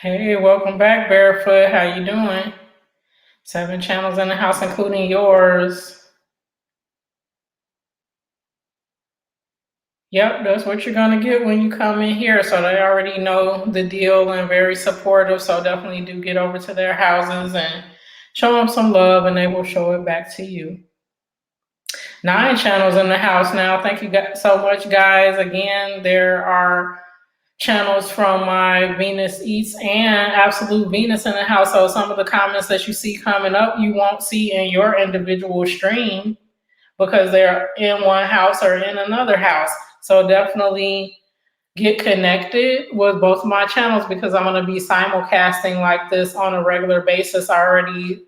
Hey, welcome back, Barefoot. How you doing? 7 channels in the house, including yours. Yep, that's what you're gonna get when you come in here. So they already know the deal and very supportive. So definitely do get over to their houses and show them some love, and they will show it back to you. 9 channels in the house now. Thank you so much, guys. Again, there are channels from my Venus Eats and Absolute Venus in the house. So some of the comments that you see coming up, you won't see in your individual stream because they're in one house or in another house. So definitely get connected with both my channels because I'm going to be simulcasting like this on a regular basis. I already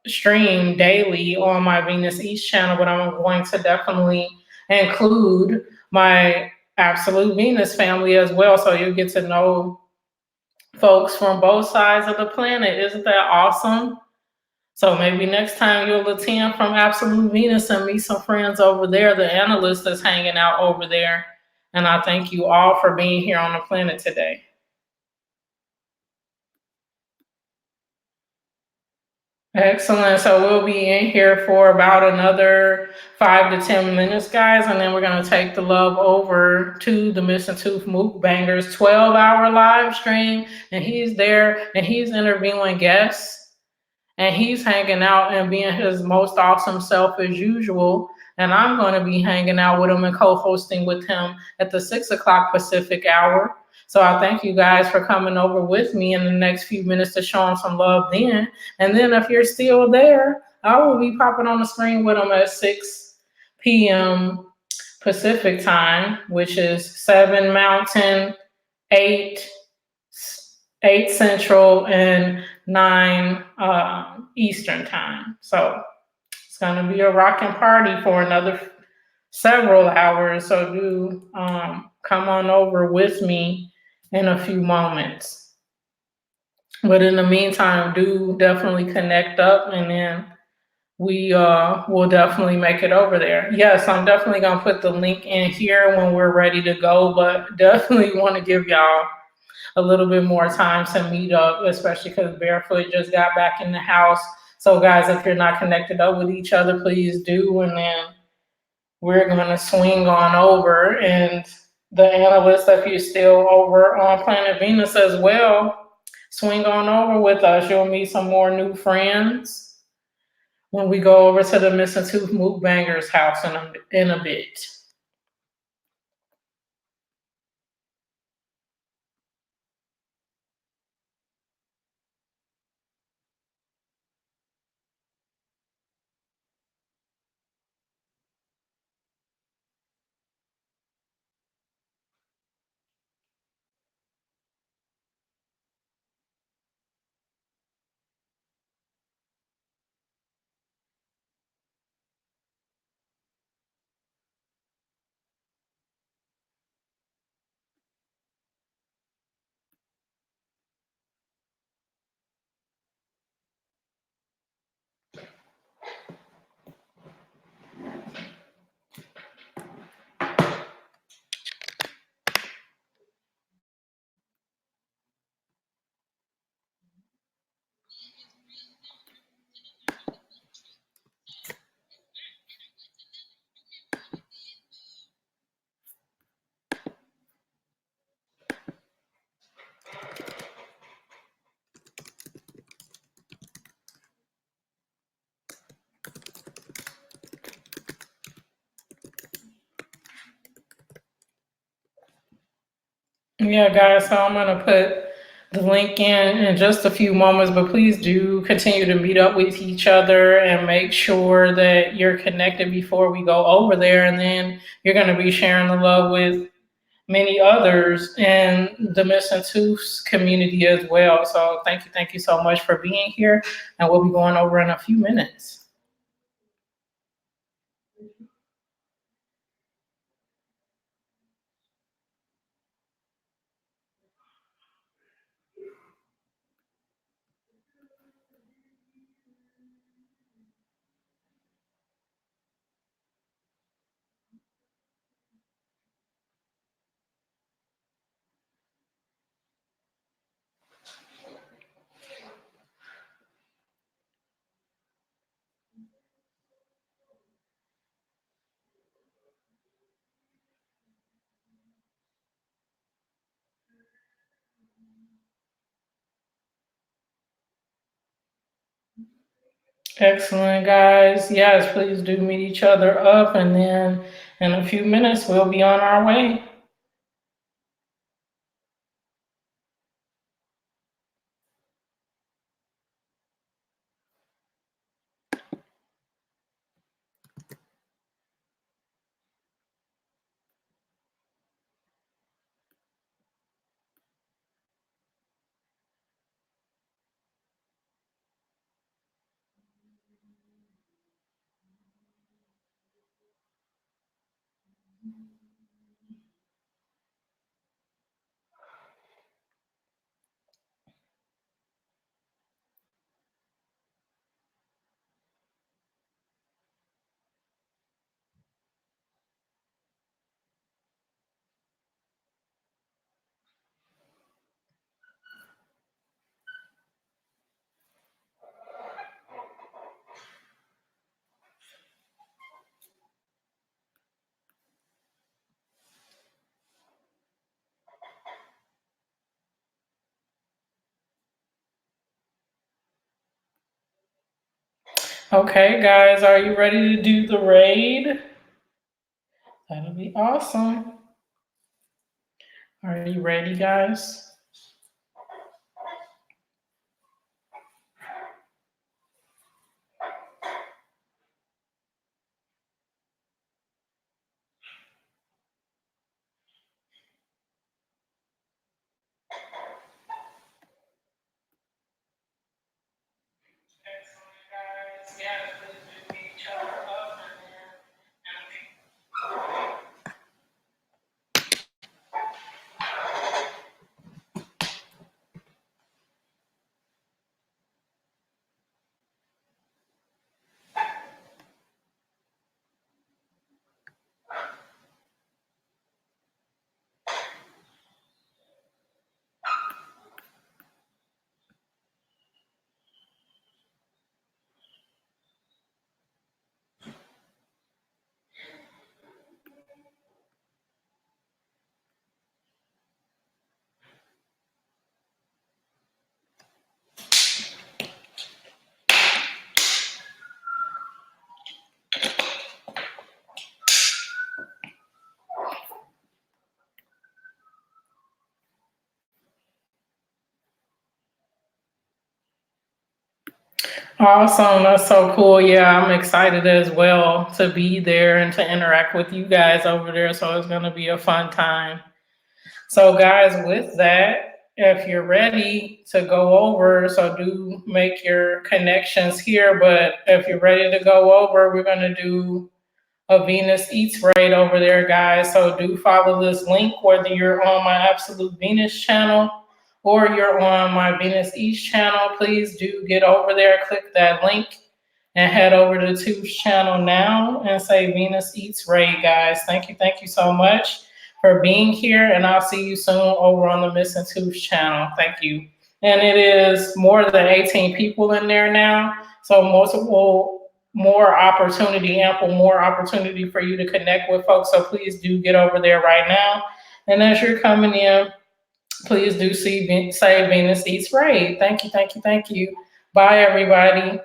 stream daily on my Venus East channel, but I'm going to definitely include my Absolute Venus family as well. So you get to know folks from both sides of the planet. Isn't that awesome? So maybe next time you'll attend from Absolute Venus and meet some friends over there, the analyst that's hanging out over there. And I thank you all for being here on the planet today. Excellent. So we'll be in here for about another 5 to 10 minutes, guys, and then we're going to take the love over to the Missing Tooth Mukbangers 12-hour live stream, and he's there and he's interviewing guests. And he's hanging out and being his most awesome self as usual. And I'm going to be hanging out with him and co-hosting with him at the 6 o'clock Pacific hour. So I thank you guys for coming over with me in the next few minutes to show him some love then. And then if you're still there, I will be popping on the screen with him at 6 p.m. Pacific time, which is 7 Mountain, 8 Central, and 9 Eastern time. So it's going to be a rocking party for another several hours. So do come on over with me in a few moments. But in the meantime, do definitely connect up, and then we will definitely make it over there. Yes, I'm definitely going to put the link in here when we're ready to go, but definitely want to give y'all a little bit more time to meet up, especially because Barefoot just got back in the house. So guys, if you're not connected up with each other, please do. And then we're going to swing on over. And the analyst, if you're still over on Planet Venus as well, swing on over with us. You'll meet some more new friends when we go over to the Missing Tooth Mukbangers house in a bit. Yeah, guys, so I'm going to put the link in just a few moments, but please do continue to meet up with each other and make sure that you're connected before we go over there. And then you're going to be sharing the love with many others in the Missing Tooth community as well. So thank you so much for being here. And we'll be going over in a few minutes. Excellent, guys. Yes, please do meet each other up. And then in a few minutes, we'll be on our way. Okay, guys, are you ready to do the raid? That'll be awesome. Are you ready, guys? Excellent, guys. Yeah, please do meet each other up and then awesome. That's so cool. Yeah, I'm excited as well to be there and to interact with you guys over there. So it's going to be a fun time. So, guys, with that, if you're ready to go over, so do make your connections here. But if you're ready to go over, we're going to do a Venus Eats raid over there, guys. So do follow this link, whether you're on my Absolute Venus channel or you're on my Venus Eats channel. Please do get over there, click that link, and head over to Tube's channel now and say Venus Eats raid, guys. Thank you so much for being here, and I'll see you soon over on the Missing Tooth channel. Thank you. And it is more than 18 people in there now, so ample more opportunity for you to connect with folks. So please do get over there right now. And as you're coming in, please do say Venus Eats Raid. Thank you. Bye, everybody.